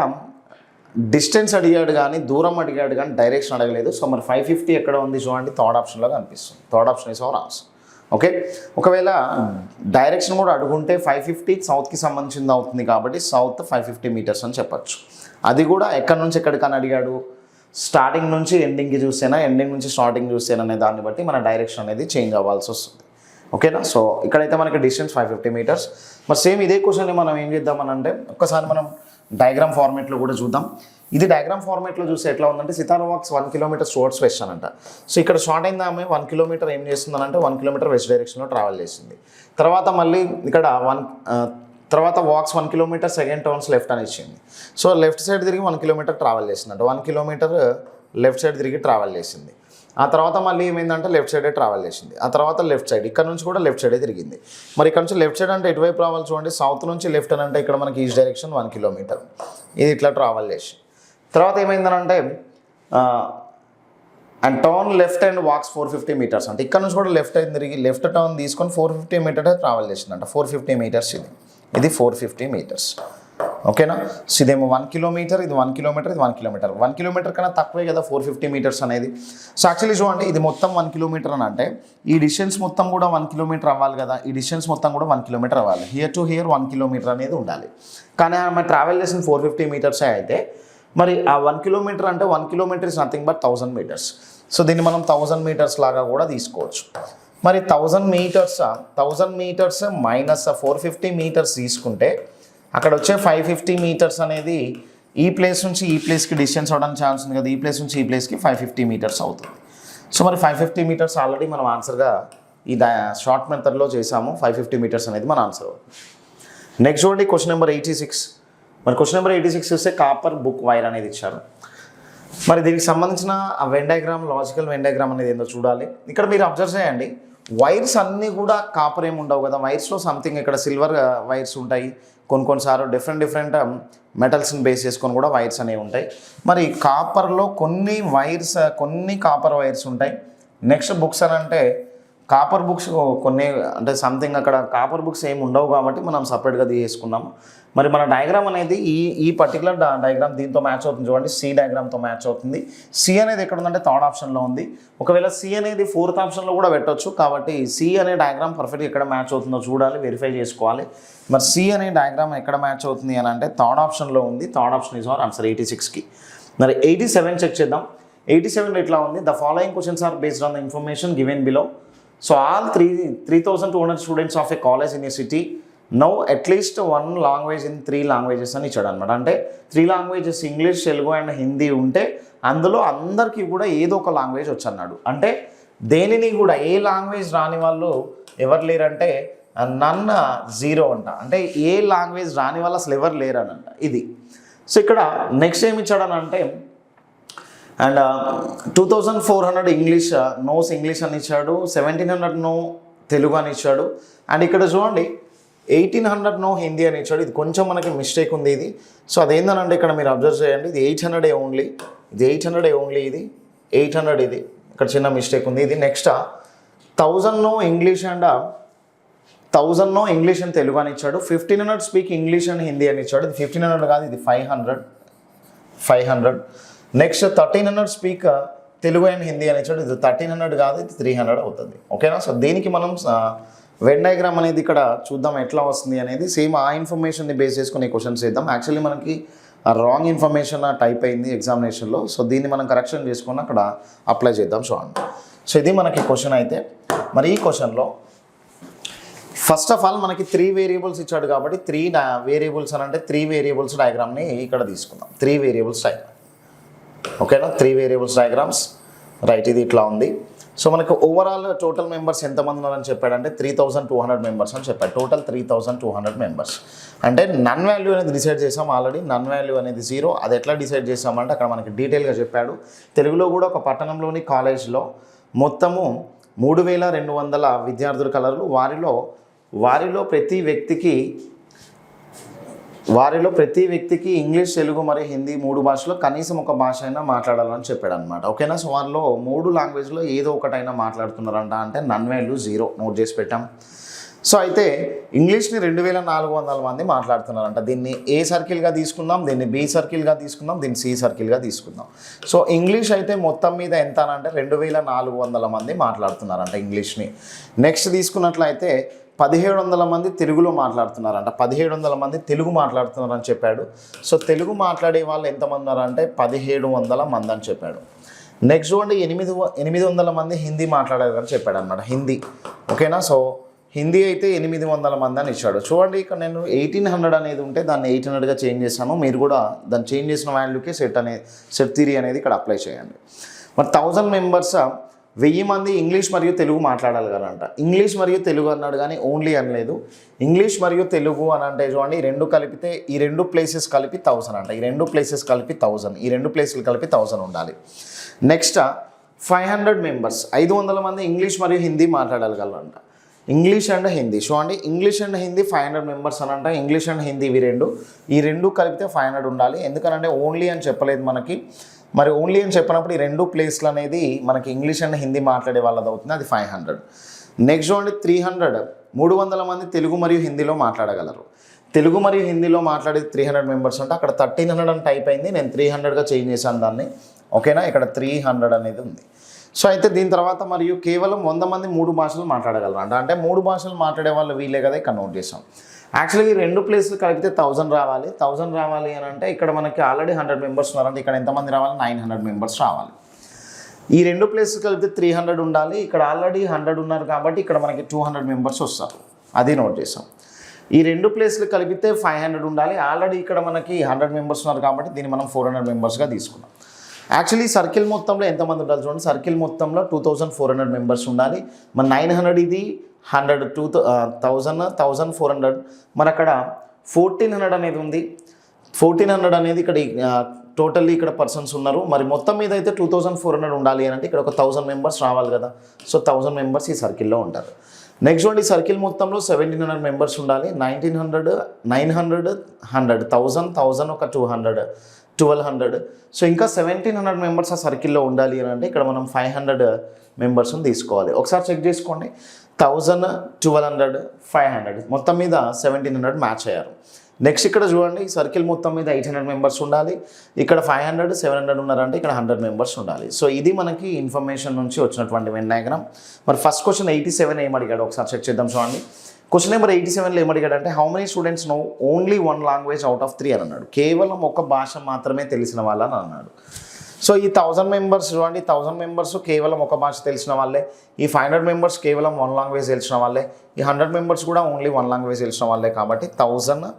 డిస్టెన్స్ అడిగాడు కానీ దూరం అడిగాడు కానీ డైరెక్షన్ అడగలేదు. సో మరి 550 ఎక్కడ ఉంది చూడండి, థర్డ్ ఆప్షన్లో కనిపిస్తుంది. Third option is our answer. Okay, ఒకవేళ డైరెక్షన్ కూడా అడుగుంటే 550 సౌత్కి సంబంధించింది అవుతుంది కాబట్టి సౌత్ 550 meters అని చెప్పచ్చు. అది కూడా ఎక్కడి నుంచి ఎక్కడికని అడిగాడు, స్టార్టింగ్ నుంచి ఎండింగ్కి చూస్తేనా ఎండింగ్ నుంచి స్టార్టింగ్ చూస్తేనా అనే దాన్ని బట్టి మన డైరెక్షన్ అనేది చేంజ్ అవ్వాల్సి వస్తుంది. ఓకేనా. సో ఇక్కడైతే మనకి డిస్టెన్స్ 550 మీటర్స్. మరి సేమ్ ఇదే క్వశ్చన్ని మనం ఏం చేద్దామని అంటే ఒక్కసారి మనం డయాగ్రామ్ ఫార్మేట్లో కూడా చూద్దాం. ఇది డయాగ్రామ్ ఫార్మేట్లో చూస్తే ఎట్లా ఉందంటే Sitara walks 1 kilometre towards west అనంట. సో ఇక్కడ స్టార్ట్ అయింది ఆమె 1 కిలోమీటర్ ఏం చేస్తుందనంటే 1 కిలోమీటర్ వెస్ట్ డైరెక్షన్లో ట్రావెల్ చేసింది. తర్వాత మళ్ళీ ఇక్కడ తర్వాత walks 1 kilometre second turns left అని ఇచ్చింది. సో లెఫ్ట్ సైడ్ తిరిగి 1 కిలోమీటర్ ట్రావెల్ చేసిందంట. 1 కిలోమీటర్ లెఫ్ట్ సైడ్ తిరిగి ట్రావెల్ చేసింది. ఆ తర్వాత మళ్ళీ ఏమైందంటే లెఫ్ట్ సైడే ట్రావెల్ చేసింది. ఆ తర్వాత లెఫ్ట్ సైడ్ ఇక్కడ నుంచి కూడా లెఫ్ట్ సైడే తిరిగింది. మరి ఇక్కడ నుంచి లెఫ్ట్ సైడ్ అంటే ఎటువైపు రావాలి చూడండి, సౌత్ నుంచి లెఫ్ట్ అని అంటే ఇక్కడ మనకి ఈస్ట్ డైరెక్షన్ 1 కిలోమీటర్ ఇది ఇట్లా ట్రావెల్ చేసి తర్వాత ఏమైందనంటే and turn left and walks 450 metres అంటే ఇక్కడ నుంచి కూడా లెఫ్ట్ అయింది తిరిగి లెఫ్ట్ టర్న్ తీసుకొని 450 మీటర్స్ ట్రావెల్ చేసిందంట. 450 మీటర్స్ ఇది 450 మీటర్స్. ఓకేనా. సో ఇదేమో 1 కిలోమీటర్, ఇది 1 కిలోమీటర్, ఇది 1 కిలోమీటర్. 1 కిలోమీటర్ కన్నా తక్కువే కదా 450 మీటర్స్ అనేది. సో యాక్చువల్లీ చూడండి ఇది మొత్తం 1 కిలోమీటర్ అని అంటే ఈ డిస్టెన్స్ మొత్తం కూడా 1 కిలోమీటర్ అవ్వాలి కదా. ఈ డిస్టెన్స్ మొత్తం కూడా 1 కిలోమీటర్ అవ్వాలి. హియర్ టు హియర్ 1 కిలోమీటర్ అనేది ఉండాలి. కానీ ఆమె ట్రావెల్ చేసిన 450 మీటర్సే అయితే మరి ఆ 1 కిలోమీటర్ అంటే 1 kilometre is nothing but 1000 metres. So దీన్ని మనం 1000 మీటర్స్ లాగా కూడా తీసుకోవచ్చు. మరి 1000 మీటర్స్ మైనస్ 450 మీటర్స్ తీసుకుంటే అక్కడ వచ్చే 550 మీటర్స్ అనేది ఈ ప్లేస్ నుంచి ఈ ప్లేస్కి డిస్టెన్స్ అవ్వడానికి ఛాన్స్ ఉంది కదా. ఈ ప్లేస్ నుంచి ఈ ప్లేస్కి 550 మీటర్స్ అవుతుంది. సో మరి 550 మీటర్స్ ఆల్రెడీ మనం ఆన్సర్గా ఈ షార్ట్ మెథడ్లో చేసాము. 550 మీటర్స్ అనేది మన ఆన్సర్. నెక్స్ట్ చూడండి క్వశ్చన్ నెంబర్ 86. మరి క్వశ్చన్ నెంబర్ 86 చూస్తే కాపర్ బుక్ వైర్ అనేది ఇచ్చారు. మరి దీనికి సంబంధించిన ఆ Venn diagram logical Venn diagram అనేది ఏందో చూడాలి. ఇక్కడ మీరు అబ్జర్వ్ చేయండి వైర్స్ అన్నీ కూడా కాపర్ ఏమి ఉండవు కదా. వైర్స్లో సంథింగ్ ఇక్కడ సిల్వర్ వైర్స్ ఉంటాయి, కొన్నిసార్లు డిఫరెంట్ మెటల్స్ని బేస్ చేసుకొని కూడా వైర్స్ అనేవి ఉంటాయి. మరి కాపర్లో కొన్ని కాపర్ వైర్స్ ఉంటాయి. నెక్స్ట్ బుక్స్ అని అంటే కాపర్ బుక్స్ కొన్ని అంటే సంథింగ్ అక్కడ కాపర్ బుక్స్ ఏమి ఉండవు కాబట్టి మనం సపరేట్గా తీసుకున్నాము. మరి మన డయాగ్రామ్ అనేది ఈ పర్టికులర్ డయాగ్రామ్ దీంతో మ్యాచ్ అవుతుంది చూడండి. సి డయాగ్రామ్తో మ్యాచ్ అవుతుంది. సి అనేది ఎక్కడ ఉందంటే థర్డ్ ఆప్షన్లో ఉంది. ఒకవేళ సి అనేది ఫోర్త్ ఆప్షన్లో కూడా పెట్టవచ్చు. కాబట్టి సి అనే డయాగ్రామ్ పర్ఫెక్ట్గా ఎక్కడ మ్యాచ్ అవుతుందో చూడాలి, వెరిఫై చేసుకోవాలి. మరి సి అనే డయాగ్రామ్ ఎక్కడ మ్యాచ్ అవుతుంది అని అంటే థర్డ్ ఆప్షన్లో ఉంది. Third option is our answer 86కి. మరి 87 చెక్ చేద్దాం. 87 ఎట్లా ఉంది, the following questions are based on the information given below. So all 3,200 students of a college in a city now at least 1 language in 3 languages అని ఇచ్చాడు అనమాట. అంటే 3 languages English, Telugu and Hindi ఉంటే అందులో అందరికీ కూడా ఏదో ఒక లాంగ్వేజ్ వచ్చన్నాడు. అంటే దేనిని కూడా ఏ లాంగ్వేజ్ రాని వాళ్ళు ఎవరు లేరంటే నన్ 0 అంట. అంటే ఏ లాంగ్వేజ్ రాని వాళ్ళు అసలు ఎవరు లేరనంట ఇది. సో ఇక్కడ నెక్స్ట్ ఏమి ఇచ్చాడని అంటే అండ్ 2400 ఇంగ్లీష్ నోస్ ఇంగ్లీష్ అని ఇచ్చాడు. 1700 నో తెలుగు అని ఇచ్చాడు. అండ్ ఇక్కడ చూడండి 1800 నో హిందీ అని ఇచ్చాడు. ఇది కొంచెం మనకి మిస్టేక్ ఉంది ఇది. సో అదేందనంటే ఇక్కడ మీరు అబ్జర్వ్ చేయండి, ఇది 800 ఓన్లీ, ఇది 800 ఓన్లీ, ఇది 800 ఇది ఇక్కడ చిన్న మిస్టేక్ ఉంది. ఇది next 1000 know English and 1000 know English and Telugu అని ఇచ్చాడు. 1500 స్పీక్ ఇంగ్లీష్ అండ్ హిందీ అని ఇచ్చాడు. ఇది 1500 కాదు, ఇది 500. Next 1300 speak Telugu and Hindi అని ఇచ్చాడు. ఇది 1300 కాదు, ఇది 300 అవుతుంది. ఓకేనా. సో దీనికి మనం వెన్ డయాగ్రామ్ అనేది ఇక్కడ చూద్దాం ఎట్లా వస్తుంది అనేది. సేమ్ ఆ ఇన్ఫర్మేషన్ని బేస్ చేసుకుని క్వశ్చన్స్ చేద్దాం. యాక్చువల్లీ మనకి రాంగ్ ఇన్ఫర్మేషన్ టైప్ అయింది ఎగ్జామినేషన్లో. సో దీన్ని మనం కరెక్షన్ చేసుకొని అక్కడ అప్లై చేద్దాం చూడండి. సో ఇది మనకి క్వశ్చన్ అయితే. మరి ఈ క్వశ్చన్లో ఫస్ట్ ఆఫ్ ఆల్ మనకి 3 వేరియబుల్స్ ఇచ్చాడు కాబట్టి 3 వేరియబుల్స్ అని అంటే 3 వేరియబుల్స్ డయాగ్రామ్ని ఇక్కడ తీసుకుందాం. 3 వేరియబుల్స్ డయాగ్రామ్. ఓకేనా. 3 వేరియబుల్స్ డయాగ్రామ్స్ రైట్. ఇది ఇట్లా ఉంది. సో మనకు ఓవరాల్ టోటల్ మెంబర్స్ ఎంతమంది ఉన్నారని చెప్పాడంటే 3200 మెంబర్స్ అని చెప్పాడు. Total 3200 members. అంటే నన్ వాల్యూ అనేది డిసైడ్ చేసాం ఆల్రెడీ. నన్ వాల్యూ అనేది 0. అది ఎట్లా డిసైడ్ చేసామంటే అక్కడ మనకి డీటెయిల్గా చెప్పాడు. తెలుగులో కూడా ఒక పట్టణంలోని కాలేజ్లో మొత్తము 3200 విద్యార్థులు కలరు. వారిలో ప్రతి వ్యక్తికి ఇంగ్లీష్, తెలుగు మరియు హిందీ 3 భాషలో కనీసం ఒక భాష అయినా మాట్లాడాలని చెప్పాడు అనమాట. ఓకేనా. సో వారిలో 3 లాంగ్వేజ్లో ఏదో ఒకటైనా మాట్లాడుతున్నారంట. అంటే నన్ వాల్యూ 0 నోట్ చేసి పెట్టాం. సో అయితే ఇంగ్లీష్ని 2400 మంది మాట్లాడుతున్నారంట. దీన్ని ఏ సర్కిల్గా తీసుకుందాం, దీన్ని బి సర్కిల్గా తీసుకుందాం, దీన్ని సి సర్కిల్గా తీసుకుందాం. సో ఇంగ్లీష్ అయితే మొత్తం మీద ఎంత అంటే 2400 మంది మాట్లాడుతున్నారంట ఇంగ్లీష్ని. నెక్స్ట్ తీసుకున్నట్లయితే 1700 మంది తెలుగులో మాట్లాడుతున్నారంట. 1700 మంది తెలుగు మాట్లాడుతున్నారని చెప్పాడు. సో తెలుగు మాట్లాడే వాళ్ళు ఎంతమంది ఉన్నారంటే 1700 మంది అని చెప్పాడు. నెక్స్ట్ చూడండి 800 మంది హిందీ మాట్లాడారని చెప్పాడు అనమాట. హిందీ. ఓకేనా. సో హిందీ అయితే 800 మంది అని ఇచ్చాడు. చూడండి ఇక్కడ నేను 1800 అనేది ఉంటే దాన్ని 800గా చేంజ్ చేశాను. మీరు కూడా దాన్ని చేంజ్ చేసిన వాల్యూకి సెట్ థియరీ అనేది ఇక్కడ అప్లై చేయండి. మరి 1000 మెంబర్స్ 1000 మంది ఇంగ్లీష్ మరియు తెలుగు మాట్లాడగలరంట. ఇంగ్లీష్ మరియు తెలుగు అన్నాడు కానీ ఓన్లీ అనలేదు. ఇంగ్లీష్ మరియు తెలుగు అని అంటే చూడండి, ఈ రెండు కలిపితే ఈ రెండు ప్లేసెస్ కలిపి 1000 అంట. ఈ రెండు ప్లేసెస్ కలిపి 1000, ఈ రెండు ప్లేసులు కలిపి 1000 ఉండాలి. నెక్స్ట్ 500 మెంబర్స్ 500 మంది ఇంగ్లీష్ మరియు హిందీ మాట్లాడగలరంట. ఇంగ్లీష్ అండ్ హిందీ చూడండి, ఇంగ్లీష్ అండ్ హిందీ 500 మెంబర్స్ అని అంట. ఇంగ్లీష్ అండ్ హిందీ ఈ రెండు కలిపితే 500 ఉండాలి. ఎందుకనంటే ఓన్లీ అని చెప్పలేదు మనకి. మరి ఓన్లీ అని చెప్పినప్పుడు ఈ రెండు ప్లేస్లు అనేది మనకి ఇంగ్లీష్ అండ్ హిందీ మాట్లాడే వాళ్ళది అవుతుంది, అది 500. నెక్స్ట్ చూడండి 300 మంది తెలుగు మరియు హిందీలో మాట్లాడగలరు. తెలుగు మరియు హిందీలో మాట్లాడే 300 మెంబర్స్ అంటే అక్కడ 1300 అని టైప్ అయింది, నేను 300గా చేంజ్ చేశాను దాన్ని. ఓకేనా, ఇక్కడ 300 అనేది ఉంది. సో అయితే దీని తర్వాత మరియు కేవలం 100 మంది 3 భాషలు మాట్లాడగలరు అంటే 3 భాషలు మాట్లాడే వాళ్ళు వీళ్ళే కదా ఇక్కడ నోట్ చేసాం. యాక్చువల్గా ఈ రెండు ప్లేస్లు కలిపితే 1000 రావాలి. 1000 రావాలి అని అంటే ఇక్కడ మనకి ఆల్రెడీ 100 మెంబర్స్ ఉన్నారంటే ఇక్కడ ఎంతమంది రావాలి, 900 మెంబర్స్ రావాలి. ఈ రెండు ప్లేస్లు కలిపితే 300 ఉండాలి. ఇక్కడ ఆల్రెడీ 100 ఉన్నారు కాబట్టి ఇక్కడ మనకి 200 మెంబర్స్ వస్తారు, అది నోట్ చేసాం. ఈ రెండు ప్లేస్లు కలిపితే 500 ఉండాలి. ఆల్రెడీ ఇక్కడ మనకి 100 మెంబర్స్ ఉన్నారు కాబట్టి దీన్ని మనం 400 మెంబర్స్గా తీసుకున్నాం. యాక్చువల్లీ సర్కిల్ మొత్తంలో ఎంతమంది ఉండాలి చూడండి, సర్కిల్ మొత్తంలో 2400 మెంబర్స్ ఉండాలి. మరి 900 ఇది 100 1400 మరి అక్కడ 1400 అనేది ఉంది. 1400 అనేది ఇక్కడ టోటల్లీ ఇక్కడ పర్సన్స్ ఉన్నారు. మరి మొత్తం మీద అయితే 2400 ఉండాలి అని అంటే ఇక్కడ ఒక 1000 మెంబర్స్ రావాలి కదా. సో 1000 మెంబర్స్ ఈ సర్కిల్లో ఉంటారు. నెక్స్ట్ చూడండి, సర్కిల్ మొత్తంలో 1700 మెంబర్స్ ఉండాలి. 1900 900 100 1000 ఒక 200 1200. సో ఇంకా 1700 మెంబర్స్ ఆ సర్కిల్లో ఉండాలి అని అంటే ఇక్కడ మనం 500 మెంబర్స్ని తీసుకోవాలి. ఒకసారి చెక్ చేసుకోండి, 1000 1200 500 మొత్తం మీద 1700 మ్యాచ్ అయ్యారు. నెక్స్ట్ ఇక్కడ చూడండి, ఈ సర్కిల్ మొత్తం మీద 800 మెంబర్స్ ఉండాలి. ఇక్కడ 500 700 ఉన్నారంటే ఇక్కడ 100 మెంబర్స్ ఉండాలి. సో ఇది మనకి ఇన్ఫర్మేషన్ నుంచి వచ్చినటువంటి వెన్ డయాగ్రామ్. మరి ఫస్ట్ క్వశ్చన్ 87 ఏమడిగాడు ఒకసారి చెక్ చేద్దాం. చూడండి, క్వశ్చన్ నెంబర్ 87లో ఏమడిగాడు అంటే how many students know only 1 language out of 3 అని అన్నాడు. కేవలం ఒక భాష మాత్రమే తెలిసిన వాళ్ళని అన్నాడు. సో ఈ 1000 మెంబర్స్ చూడండి, 1000 మెంబర్స్ కేవలం ఒక భాష తెలిసిన వాళ్ళే. ఈ 500 మెంబర్స్ కేవలం 1 లాంగ్వేజ్ తెలిసిన వాళ్ళే. ఈ 100 మెంబర్స్ కూడా ఓన్లీ 1 లాంగ్వేజ్ తెలిసిన వాళ్ళే. కాబట్టి 1000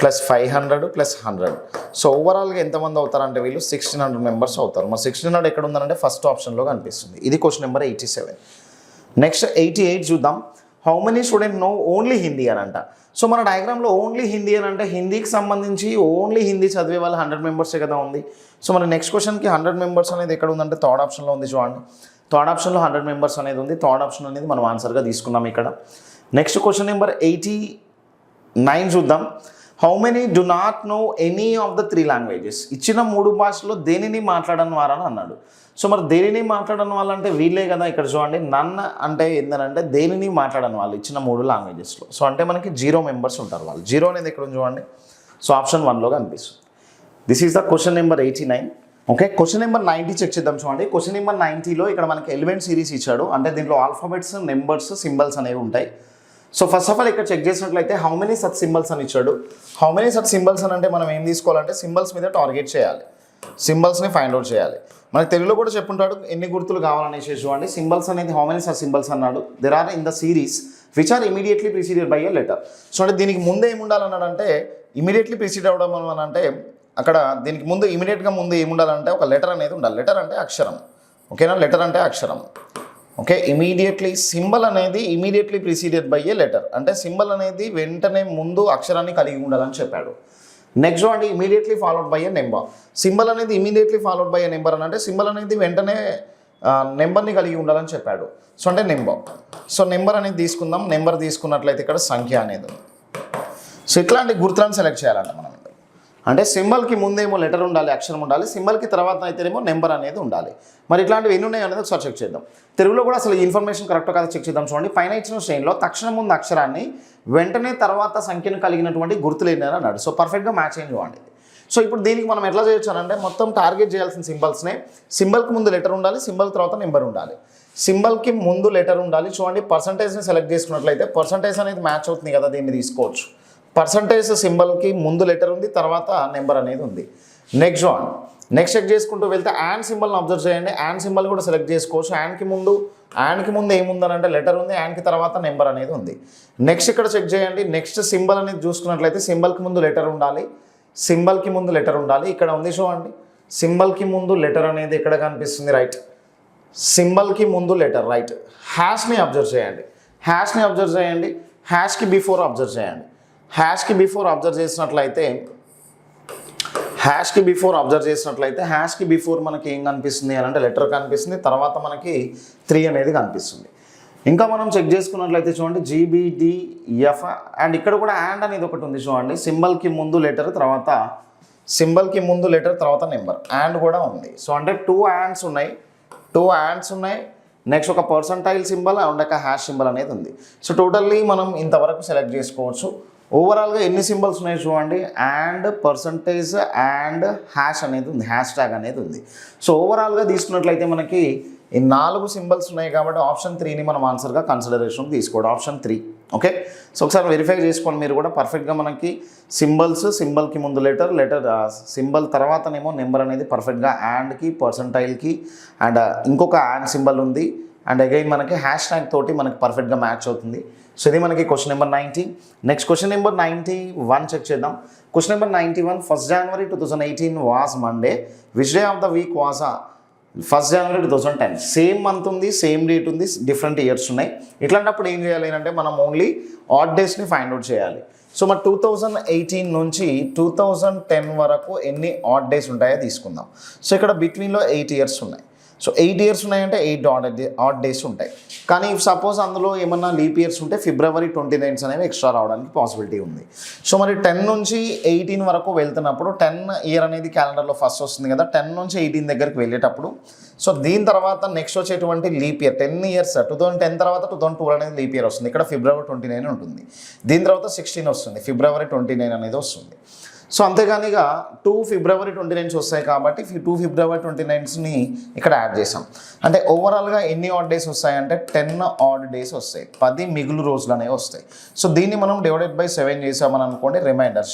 + 500 + 100. సో ఓవరాల్గా ఎంతమంది అవుతారంటే వీళ్ళు 1600 మెంబర్స్ అవుతారు. మరి 1600 ఎక్కడ ఉందంటే ఫస్ట్ ఆప్షన్లో కనిపిస్తుంది. ఇది క్వశ్చన్ నెంబర్ 87. నెక్స్ట్ 88 చూద్దాం. How many student know only Hindi అని అంట. సో మన డయాగ్రామ్లో ఓన్లీ హిందీ అని అంటే హిందీకి సంబంధించి ఓన్లీ హిందీ చదివే వాళ్ళు 100 మెంబర్సే కదా ఉంది. సో మన నెక్స్ట్ క్వశ్చన్కి 100 మెంబర్స్ అనేది ఎక్కడ ఉందంటే థర్డ్ ఆప్షన్లో ఉంది. చూడండి, థర్డ్ ఆప్షన్లో 100 మెంబర్స్ అనేది ఉంది. థర్డ్ ఆప్షన్ అనేది మనం ఆన్సర్గా తీసుకున్నాం ఇక్కడ. నెక్స్ట్ క్వశ్చన్ నెంబర్ 89 చూద్దాం. How many do not know any of the 3 languages. ఇచ్చిన 3 భాషల్లో దేనిని మాట్లాడని వారని అన్నాడు. సో మరి దేనిని మాట్లాడని వాళ్ళంటే వీళ్ళే కదా. ఇక్కడ చూడండి, నన్ అంటే ఏంటంటే దేనిని మాట్లాడని వాళ్ళు ఇచ్చిన 3 లాంగ్వేజెస్లో. సో అంటే మనకి 0 మెంబర్స్ ఉంటారు వాళ్ళు. 0 అనేది ఎక్కడ ఉంది చూడండి. సో ఆప్షన్ 1లో కనిపిస్తుంది. This is the question number 89. Okay, question number 90 check చేద్దాం. చూడండి, క్వశ్చన్ నెంబర్ 90లో ఇక్కడ మనకి ఎలిమెంట్ సిరీస్ ఇచ్చాడు. అంటే దీంట్లో ఆల్ఫాబెట్స్, నెంబర్స్, సింబల్స్ అనేవి ఉంటాయి. సో ఫస్ట్ ఆఫ్ ఆల్ ఇక్కడ చెక్ చేసినట్లయితే హౌ మెనీ సచ్ సింబల్స్ అని ఇచ్చాడు. హౌ మెనీ సచ్ సింబల్స్ అని అంటే మనం ఏం తీసుకోవాలంటే సింబల్స్ మీద టార్గెట్ చేయాలి, సింబల్స్ని ఫైండ్ అవుట్ చేయాలి. మనకి తెలుగులో కూడా చెప్పుంటాడు ఎన్ని గుర్తులు కావాలనేసి. చూడండి, సింబల్స్ అనేది హౌ మెనీ సచ్ సింబల్స్ అన్నాడు. There are in the series which are immediately preceded by a letter. So అంటే దీనికి ముందే ఏముండాలన్నాడంటే ఇమీడియట్లీ ప్రిసీడ్ అవ్వడం అని అంటే అక్కడ దీనికి ముందు ఇమీడియట్గా ముందు ఏముండాలంటే ఒక లెటర్ అనేది ఉండాలి. లెటర్ అంటే అక్షరం. ఓకేనా, లెటర్ అంటే అక్షరం. ఓకే, ఇమీడియట్లీ సింబల్ అనేది immediately preceded by a letter అంటే సింబల్ అనేది వెంటనే ముందు అక్షరాన్ని కలిగి ఉండాలని చెప్పాడు. నెక్స్ట్ అండి immediately followed by a number. Symbol అనేది immediately followed by a number అని అంటే సింబల్ అనేది వెంటనే నెంబర్ని కలిగి ఉండాలని చెప్పాడు. సో అంటే నెంబర్. సో నెంబర్ అనేది తీసుకుందాం. నెంబర్ తీసుకున్నట్లయితే ఇక్కడ సంఖ్య అనేది ఉంది. సో ఇట్లాంటి గుర్తులను సెలెక్ట్ చేయాలంట మనం. అంటే సింబల్కి ముందేమో లెటర్ ఉండాలి, అక్షరం ఉండాలి. సింబల్కి తర్వాత అయితేనేమో నెంబర్ అనేది ఉండాలి. మరి ఇట్లాంటివి ఎన్ని ఉన్నాయి అనేది ఒకసారి చెక్ చేద్దాం. తెలుగులో కూడా అసలు ఈ ఇన్ఫర్మేషన్ కరెక్ట్ కాదు చెక్ చేద్దాం. చూడండి, పైన ఇచ్చిన శ్రేణిలో తక్షణం ముందు అక్షరాన్ని వెంటనే తర్వాత సంఖ్యను కలిగినటువంటి గుర్తులు ఏంటని అన్నాడు. సో పర్ఫెక్ట్గా మ్యాచ్ అయింది చూడండి. సో ఇప్పుడు దీనికి మనం ఎట్లా చేయొచ్చు అంటే మొత్తం టార్గెట్ చేయాల్సిన సింబల్స్నే. సింబల్కి ముందు లెటర్ ఉండాలి, సింబల్ తర్వాత నెంబర్ ఉండాలి. సింబల్కి ముందు లెటర్ ఉండాలి. చూడండి, పర్సంటేజ్ని సెలెక్ట్ చేసుకున్నట్లయితే పర్సంటేజ్ అనేది మ్యాచ్ అవుతుంది కదా, దీన్ని తీసుకోవచ్చు. పర్సంటేజ్ సింబల్కి ముందు లెటర్ ఉంది, తర్వాత నెంబర్ అనేది ఉంది. నెక్స్ట్ చెక్ చేసుకుంటూ వెళ్తే యాన్ సింబల్ని అబ్జర్వ్ చేయండి. యాన్ సింబల్ కూడా సెలెక్ట్ చేసుకోవచ్చు. యాన్కి ముందు కి ముందు ఏముందనంటే లెటర్ ఉంది, కి తర్వాత నెంబర్ అనేది ఉంది. నెక్స్ట్ ఇక్కడ చెక్ చేయండి, నెక్స్ట్ సింబల్ అనేది చూసుకున్నట్లయితే సింబల్కి ముందు లెటర్ ఉండాలి, సింబల్కి ముందు లెటర్ ఉండాలి. ఇక్కడ ఉంది చూడండి, సింబల్కి ముందు లెటర్ అనేది ఎక్కడ కనిపిస్తుంది, రైట్, సింబల్కి ముందు లెటర్, రైట్. హ్యాష్ని అబ్జర్వ్ చేయండి, హ్యాష్కి బిఫోర్ అబ్జర్వ్ చేయండి. హ్యాష్కి బిఫోర్ అబ్జర్వ్ చేసినట్లయితే హ్యాష్కి బిఫోర్ మనకి ఏం కనిపిస్తుంది అని అంటే లెటర్ కనిపిస్తుంది, తర్వాత మనకి 3 అనేది కనిపిస్తుంది. ఇంకా మనం చెక్ చేసుకున్నట్లయితే చూడండి GBDF అండ్ ఇక్కడ కూడా యాండ్ అనేది ఒకటి ఉంది చూడండి, సింబల్కి ముందు లెటర్ తర్వాత నెంబర్, యాండ్ కూడా ఉంది. సో అంటే 2 యాండ్స్ ఉన్నాయి, నెక్స్ట్ ఒక పర్సంటైల్ సింబల్ అండ్ ఒక హ్యాష్ సింబల్ అనేది ఉంది. సో టోటల్లీ మనం ఇంతవరకు సెలెక్ట్ చేసుకోవచ్చు. ఓవరాల్గా ఎన్ని సింబల్స్ ఉన్నాయి చూడండి, అండ్ పర్సంటేజ్ అండ్ హ్యాష్ అనేది ఉంది, హ్యాష్ ట్యాగ్ అనేది ఉంది. సో ఓవరాల్గా తీసుకున్నట్లయితే మనకి ఈ 4 సింబల్స్ ఉన్నాయి కాబట్టి ఆప్షన్ 3ని మనం ఆన్సర్గా కన్సిడరేషన్ తీసుకోవడం, ఆప్షన్ 3. ఓకే, సో ఒకసారి వెరిఫై చేసుకోండి మీరు కూడా పర్ఫెక్ట్గా. మనకి సింబల్కి ముందు లెటర్ సింబల్ తర్వాతనేమో నెంబర్ అనేది పర్ఫెక్ట్గా యాండ్కి, పర్సంటైల్కి అండ్ ఇంకొక యాండ్ సింబల్ ఉంది అండ్ అగైన్ మనకి హ్యాష్ ట్యాగ్ తోటి మనకి పర్ఫెక్ట్గా మ్యాచ్ అవుతుంది. సో ఇది మనకి question number 90. Next question number 91 check చేద్దాం. Question number 91, 1st January 2018 was Monday, which day of the week was 1st January 2010. Same month ఉంది, సేమ్ డేట్ ఉంది, డిఫరెంట్ ఇయర్స్ ఉన్నాయి. ఇట్లాంటప్పుడు ఏం చేయాలి అంటే మనం ఓన్లీ ఆడ్ డేస్ని ఫైండ్ అవుట్ చేయాలి. సో మరి 2018 నుంచి 2010 వరకు ఎన్ని ఆడ్ డేస్ ఉంటాయో తీసుకుందాం. సో ఇక్కడ బిట్వీన్లో 8 ఇయర్స్ ఉన్నాయి. సో 8 ఇయర్స్ ఉన్నాయంటే 8 ఆడ్ డేస్ ఉంటాయి. కానీ సపోజ్ అందులో ఏమన్నా లీప్ ఇయర్స్ ఉంటే February 29 అనేవి ఎక్స్ట్రా రావడానికి పాసిబిలిటీ ఉంది. సో మరి 10 నుంచి 18 వరకు వెళ్తున్నప్పుడు 10 ఇయర్ అనేది క్యాలెండర్లో ఫస్ట్ వస్తుంది కదా, 10 నుంచి 18 దగ్గరికి వెళ్ళేటప్పుడు సో దీని తర్వాత నెక్స్ట్ వచ్చేటువంటి లీప్ ఇయర్ 10 ఇయర్స్ 2010 తర్వాత 2012 అనేది లీప్ ఇయర్ వస్తుంది. ఇక్కడ February 29 ఉంటుంది. దీని తర్వాత 16 వస్తుంది, February 29 అనేది వస్తుంది. సో అంతేగాని ఇక 2 February 29 వస్తాయి కాబట్టి 2 February 29ని ఇక్కడ యాడ్ చేసాం. అంటే ఓవరాల్గా ఎన్ని ఆడ్ డేస్ వస్తాయంటే 10 ఆడ్ డేస్ వస్తాయి, 10 మిగులు రోజులు అనేవి వస్తాయి. సో దీన్ని మనం డివైడెడ్ బై 7 చేసామని అనుకోండి, రిమైండర్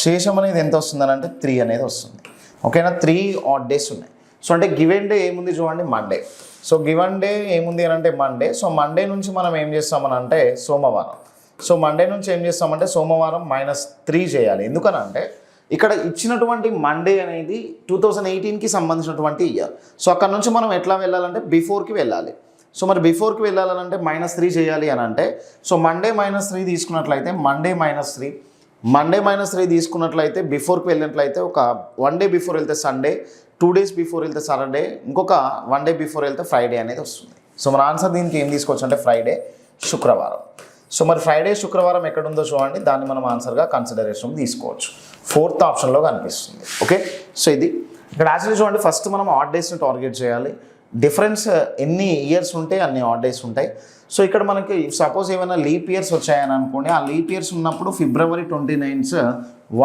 శేషం అనేది ఎంత వస్తుందని అంటే 3 అనేది వస్తుంది. ఓకేనా, 3 ఆడ్ డేస్ ఉన్నాయి. సో అంటే గివెన్ డే ఏముంది చూడండి, మండే. సో గివెన్ డే ఏముంది అని అంటే మండే. సో మండే నుంచి మనం ఏం చేస్తామని అంటే సోమవారం. సో మండే నుంచి ఏం చేస్తామంటే సోమవారం -3 చేయాలి. ఎందుకనంటే ఇక్కడ ఇచ్చినటువంటి మండే అనేది 2018కి సంబంధించినటువంటి ఇయర్. సో అక్కడ నుంచి మనం ఎట్లా వెళ్ళాలంటే బిఫోర్కి వెళ్ళాలి. సో మరి బిఫోర్కి వెళ్ళాలంటే -3 చేయాలి అని అంటే సో మండే -3 తీసుకున్నట్లయితే మండే -3 తీసుకున్నట్లయితే బిఫోర్కి వెళ్ళినట్లయితే ఒక 1 డే బిఫోర్ వెళ్తే సండే, 2 డేస్ బిఫోర్ వెళ్తే సాటర్డే, ఇంకొక 1 డే బిఫోర్ వెళ్తే ఫ్రైడే అనేది వస్తుంది. సో మన ఆన్సర్ దీనికి ఏం తీసుకోవచ్చు అంటే ఫ్రైడే, శుక్రవారం. సో మరి ఫ్రైడే, శుక్రవారం ఎక్కడుందో చూడండి, దాన్ని మనం ఆన్సర్గా కన్సిడరేషన్ తీసుకోవచ్చు. 4th ఆప్షన్లో కనిపిస్తుంది. ఓకే, సో ఇది ఇక్కడ యాక్చువల్లీ చూడండి, ఫస్ట్ మనం ఆడ్ డేస్ని టార్గెట్ చేయాలి. డిఫరెన్స్ ఎన్ని ఇయర్స్ ఉంటే అన్ని ఆడ్ డేస్ ఉంటాయి. సో ఇక్కడ మనకి సపోజ్ ఏమైనా లీప్ ఇయర్స్ వచ్చాయని అనుకోండి, ఆ లీప్ ఇయర్స్ ఉన్నప్పుడు February 29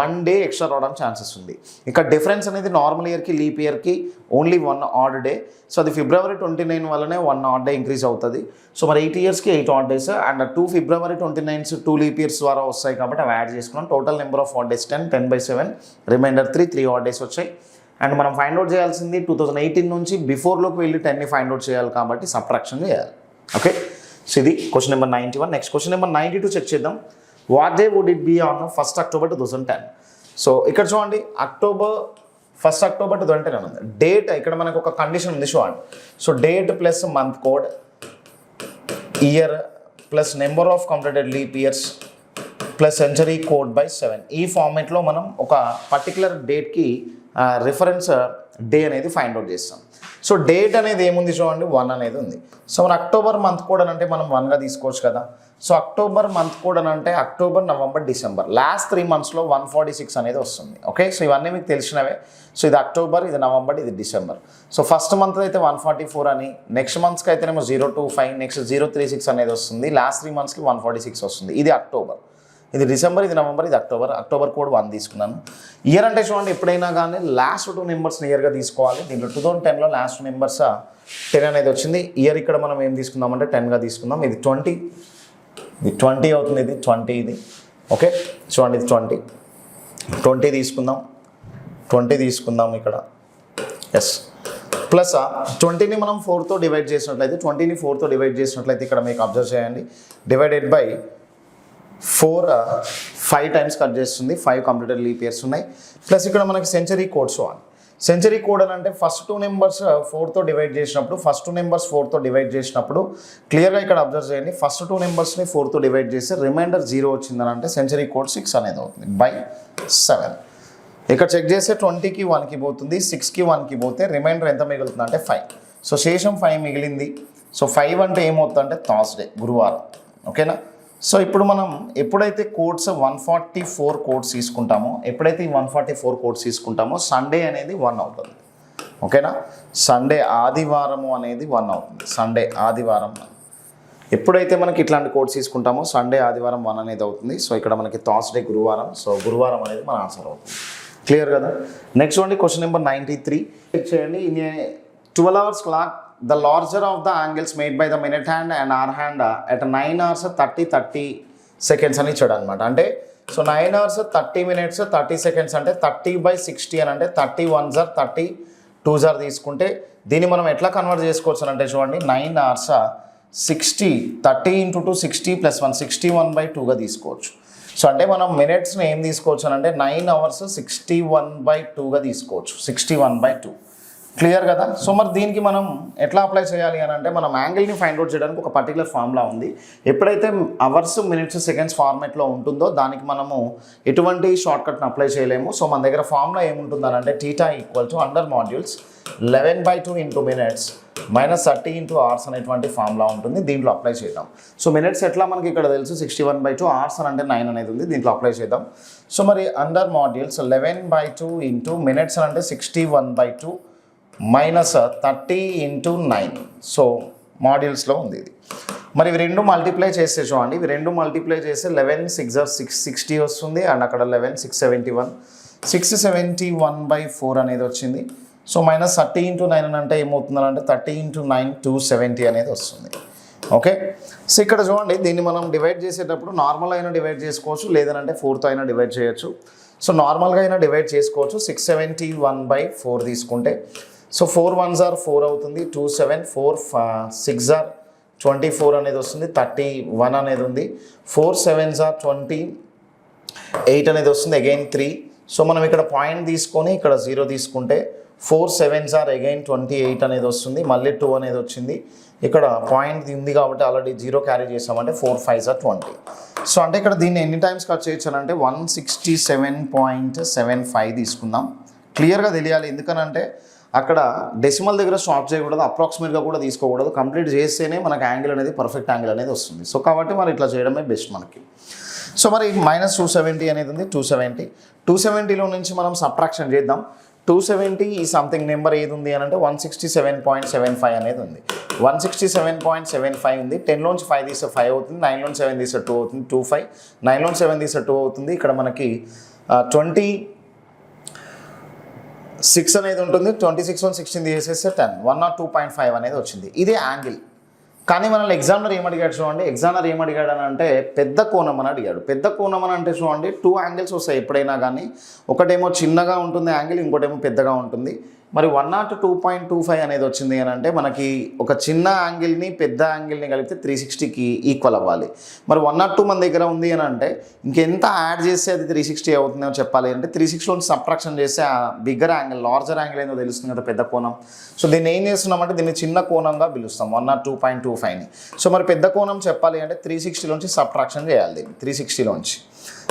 1 డే ఎక్స్ట్రా రావడానికి ఛాన్సెస్ ఉంది. ఇక్కడ డిఫరెన్స్ అనేది నార్మల్ ఇయర్కి లీప్ ఇయర్కి ఓన్లీ 1 ఆడ్ డే. సో అది February 29 వల్లనే 1 ఆడ్ డే ఇంక్రీజ్ అవుతుంది. సో మరి 8 ఇయర్స్కి 8 odd days and 2 February 29 2 leap years ద్వారా వస్తాయి కాబట్టి అవి యాడ్ చేసుకున్నాం. Total number of odd days 10/7, remainder 3 odd days వచ్చాయి. అండ్ మనం ఫైండ్ అవుట్ చేయాల్సింది 2018 నుంచి బిఫోర్లోకి వెళ్ళి 10ని ఫైండ్ అవుట్ చేయాలి కాబట్టి సబ్ట్రాక్షన్ చేయాలి. ఓకే, సో ఇది question number 91. Next question number 92 check చేద్దాం. What day would it be on 1st October 2010? So ఇక్కడ చూడండి, 1st October 2010 ఉంది. డేట్ ఇక్కడ మనకు ఒక కండిషన్ ఉంది చూడండి. So date plus month code, year plus number of completed leap years plus century code by 7. ఈ ఫార్మేట్లో మనం ఒక పర్టికులర్ డేట్కి రిఫరెన్స్ డే అనేది ఫైండ్ అవుట్ చేస్తాం. సో డేట్ అనేది ఏముంది చూడండి, 1 అనేది ఉంది. సో మన అక్టోబర్ మంత్ కోడ్ అని అంటే మనం 1గా తీసుకోవచ్చు కదా. సో అక్టోబర్ మంత్ కోడ్ అని అంటే అక్టోబర్, నవంబర్, డిసెంబర్, లాస్ట్ 3 monthsలో 146 అనేది వస్తుంది. ఓకే, సో ఇవన్నీ మీకు తెలిసినవే. సో ఇది అక్టోబర్, ఇది నవంబర్, ఇది డిసెంబర్. సో ఫస్ట్ మంత్ అయితే 144 అని, నెక్స్ట్ మంత్స్కి అయితేనేమో 025, నెక్స్ట్ 036 అనేది వస్తుంది. లాస్ట్ 3 monthsకి 146 వస్తుంది. ఇది అక్టోబర్, ఇది డిసెంబర్, ఇది నవంబర్, ఇది అక్టోబర్ కోడ్ 1 తీసుకున్నాను. ఇయర్ అంటే చూడండి, ఎప్పుడైనా కానీ లాస్ట్ 2 నెంబర్స్ని ఇయర్గా తీసుకోవాలి. దీంట్లో 2010లో లాస్ట్ నెంబర్స్ 10 అనేది వచ్చింది. ఇయర్ ఇక్కడ మనం ఏం తీసుకుందామంటే 10గా తీసుకుందాం. ఇది 20 అవుతుంది, ఇది 20 ఇది. ఓకే, చూడండి ఇది 20 తీసుకుందాం ఇక్కడ. ఎస్, ప్లస్ 20ని మనం 4తో డివైడ్ చేసినట్లయితే 20ని 4తో డివైడ్ చేసినట్లయితే ఇక్కడ మీకు అబ్జర్వ్ చేయండి డివైడెడ్ బై 4 5 టైమ్స్ కట్ చేస్తుంది, 5 కంప్లీటెడ్ లీప్ ఇయర్స్ ఉన్నాయి. ప్లస్ ఇక్కడ మనకి సెంచరీ కోడ్స్ అని, సెంచరీ కోడ్ అని అంటే ఫస్ట్ 2 నెంబర్స్ 4తో డివైడ్ చేసినప్పుడు, ఫస్ట్ 2 నెంబర్స్ 4తో డివైడ్ చేసినప్పుడు క్లియర్గా ఇక్కడ అబ్జర్వ్ చేయండి, ఫస్ట్ 2 నెంబర్స్ని 4తో డివైడ్ చేస్తే రిమైండర్ 0 వచ్చిందని అంటే సెంచరీ కోడ్ 6 అనేది అవుతుంది బై 7. ఇక్కడ చెక్ చేస్తే 20కి 1కి పోతుంది, 6కి 1కి పోతే రిమైండర్ ఎంత మిగులుతుంది అంటే 5. సో శేషం 5 మిగిలింది. సో 5 అంటే ఏమవుతుంది అంటే థర్స్డే, గురువారం. ఓకేనా. సో ఇప్పుడు మనం ఎప్పుడైతే కోడ్స్ 144 కోడ్స్ తీసుకుంటామో, ఎప్పుడైతే ఈ 144 కోడ్స్ తీసుకుంటామో సండే అనేది 1 అవుతుంది. ఓకేనా. సండే ఆదివారము అనేది 1 అవుతుంది. సండే ఆదివారం ఎప్పుడైతే మనకి ఇట్లాంటి కోడ్స్ తీసుకుంటామో సండే ఆదివారం 1 అనేది అవుతుంది. సో ఇక్కడ మనకి థర్స్డే గురువారం. సో గురువారం అనేది మన ఆన్సర్ అవుతుంది. క్లియర్ కదా. నెక్స్ట్ చూడండి క్వశ్చన్ నెంబర్ 93 చెక్ చేయండి. In 12 hours clock the larger of the angles made by the minute hand and hour hand at 9 hours 30 seconds అని ఇచ్చాడు అనమాట. అంటే సో 9 hours 30 minutes 30 seconds అంటే 30/60 అని అంటే 30 1s 30 2s తీసుకుంటే దీన్ని మనం ఎట్లా కన్వర్ట్ చేసుకోవచ్చు అంటే చూడండి 9 hours 60 30 × 2 60 + 1 61/2గా తీసుకోవచ్చు. సో అంటే మనం మినిట్స్ని ఏం తీసుకోవచ్చు అని అంటే 9 hours 61/2గా తీసుకోవచ్చు, 61/2. క్లియర్ కదా. సో మరి దీనికి మనం ఎట్లా అప్లై చేయాలి అని అంటే మనం యాంగిల్ని ఫైండ్ అవుట్ చేయడానికి ఒక పర్టికులర్ ఫార్ములా ఉంది. ఎప్పుడైతే అవర్స్ మినిట్స్ సెకండ్స్ ఫార్మాట్లో ఉంటుందో దానికి మనము ఎటువంటి షార్ట్ కట్ని అప్లై చేయలేము. సో మన దగ్గర ఫార్ములా ఏముంటుందని అంటే θ = అండర్ మాడ్యూల్స్ 11/2 × minutes - 30 × hours అనేటువంటి ఫార్ములా ఉంటుంది. దీంట్లో అప్లై చేద్దాం. సో మినిట్స్ ఎట్లా మనకి ఇక్కడ తెలుసు 61/2, hours అని అంటే 9 అనేది ఉంది. దీంట్లో అప్లై చేద్దాం. సో మరి అండర్ మాడ్యూల్స్ 11/2 × minutes అని అంటే 61/2 - 30 × 9. సో మాడ్యూల్స్లో ఉంది ఇది. మరి ఇవి రెండు మల్టిప్లై చేస్తే చూడండి, ఇవి రెండు మల్టిప్లై చేస్తే 11 6 60 వస్తుంది. అండ్ అక్కడ 11 671 671/4 అనేది వచ్చింది. సో -30 × 9 అంటే ఏమవుతుంది అంటే 30 × 9 270 అనేది వస్తుంది. ఓకే. సో ఇక్కడ చూడండి దీన్ని మనం డివైడ్ చేసేటప్పుడు నార్మల్ అయినా డివైడ్ చేసుకోవచ్చు, లేదంటే 4తో అయినా డివైడ్ చేయొచ్చు. సో నార్మల్గా అయినా డివైడ్ చేసుకోవచ్చు. 671/4 తీసుకుంటే సో 4 1s 4 అవుతుంది, 2 7 4 6 24 అనేది వస్తుంది, 31 అనేది ఉంది, 4 7s 28 అనేది వస్తుంది, అగైన్ 3. సో మనం ఇక్కడ పాయింట్ తీసుకొని ఇక్కడ 0 తీసుకుంటే 4 7s అగైన్ 28 అనేది వస్తుంది, మళ్ళీ 2 అనేది వచ్చింది. ఇక్కడ పాయింట్ ఉంది కాబట్టి ఆల్రెడీ 0 క్యారీ చేసామంటే 4 5s 20. సో అంటే ఇక్కడ దీన్ని ఎన్ని టైమ్స్ కట్ చేయొచ్చు అంటే 167.75 తీసుకుందాం. క్లియర్గా తెలియాలి, ఎందుకనంటే అక్కడ డెసిమల్ దగ్గర స్టాప్ చేయకూడదు, అప్రాక్సిమేట్గా కూడా తీసుకోకూడదు. కంప్లీట్ చేస్తేనే మనకు యాంగిల్ అనేది పర్ఫెక్ట్ యాంగిల్ అనేది వస్తుంది. సో కాబట్టి మరి ఇట్లా చేయడమే బెస్ట్ మనకి. సో మరి -270 అనేది ఉంది, 270. 270లో నుంచి మనం సబ్ట్రాక్షన్ చేద్దాం. 270 ఈ సంథింగ్ నెంబర్ ఏది ఉంది అని అంటే 167.75 అనేది ఉంది. 167.75 ఉంది. 10లోంచి 5 తీస్తే 5 అవుతుంది, 9లోంచి 7 తీస్తే 2 అవుతుంది, 25. 9లోంచి 7 తీస్తే 2 అవుతుంది. ఇక్కడ మనకి 26 అనేది ఉంటుంది. 26 1 16 తీసేస్తే 10 102.5 అనేది వచ్చింది. ఇదే యాంగిల్. కానీ మనల్ని ఎగ్జామినర్ ఏమడిగాడు చూడండి, ఎగ్జామినర్ ఏమడిగాడు అని అంటే పెద్ద కోణం అని అడిగాడు. పెద్ద కోణం అని అంటే చూడండి 2 యాంగిల్స్ వస్తాయి ఎప్పుడైనా కానీ, ఒకటేమో చిన్నగా ఉంటుంది యాంగిల్, ఇంకోటేమో పెద్దగా ఉంటుంది. మరి 102.25 అనేది వచ్చింది అని అంటే మనకి ఒక చిన్న యాంగిల్ని పెద్ద యాంగిల్ని కలిపితే 360కి ఈక్వల్ అవ్వాలి. మరి 102 మన దగ్గర ఉంది అని అంటే ఇంకెంత యాడ్ చేస్తే అది 360 అవుతుందో చెప్పాలి అంటే 360లోని సబ్ట్రాక్షన్ చేస్తే ఆ బిగ్గర్ యాంగిల్ లార్జర్ యాంగిల్ ఏందో తెలుస్తుంది కదా, పెద్ద కోణం. సో దీన్ని ఏం చేస్తున్నామంటే దీన్ని చిన్న కోణంగా పిలుస్తాం 102.25ని. సో మరి పెద్ద కోణం చెప్పాలి అంటే 360లోంచి సబ్ట్రాక్షన్ చేయాలి దీన్ని 360లోంచి.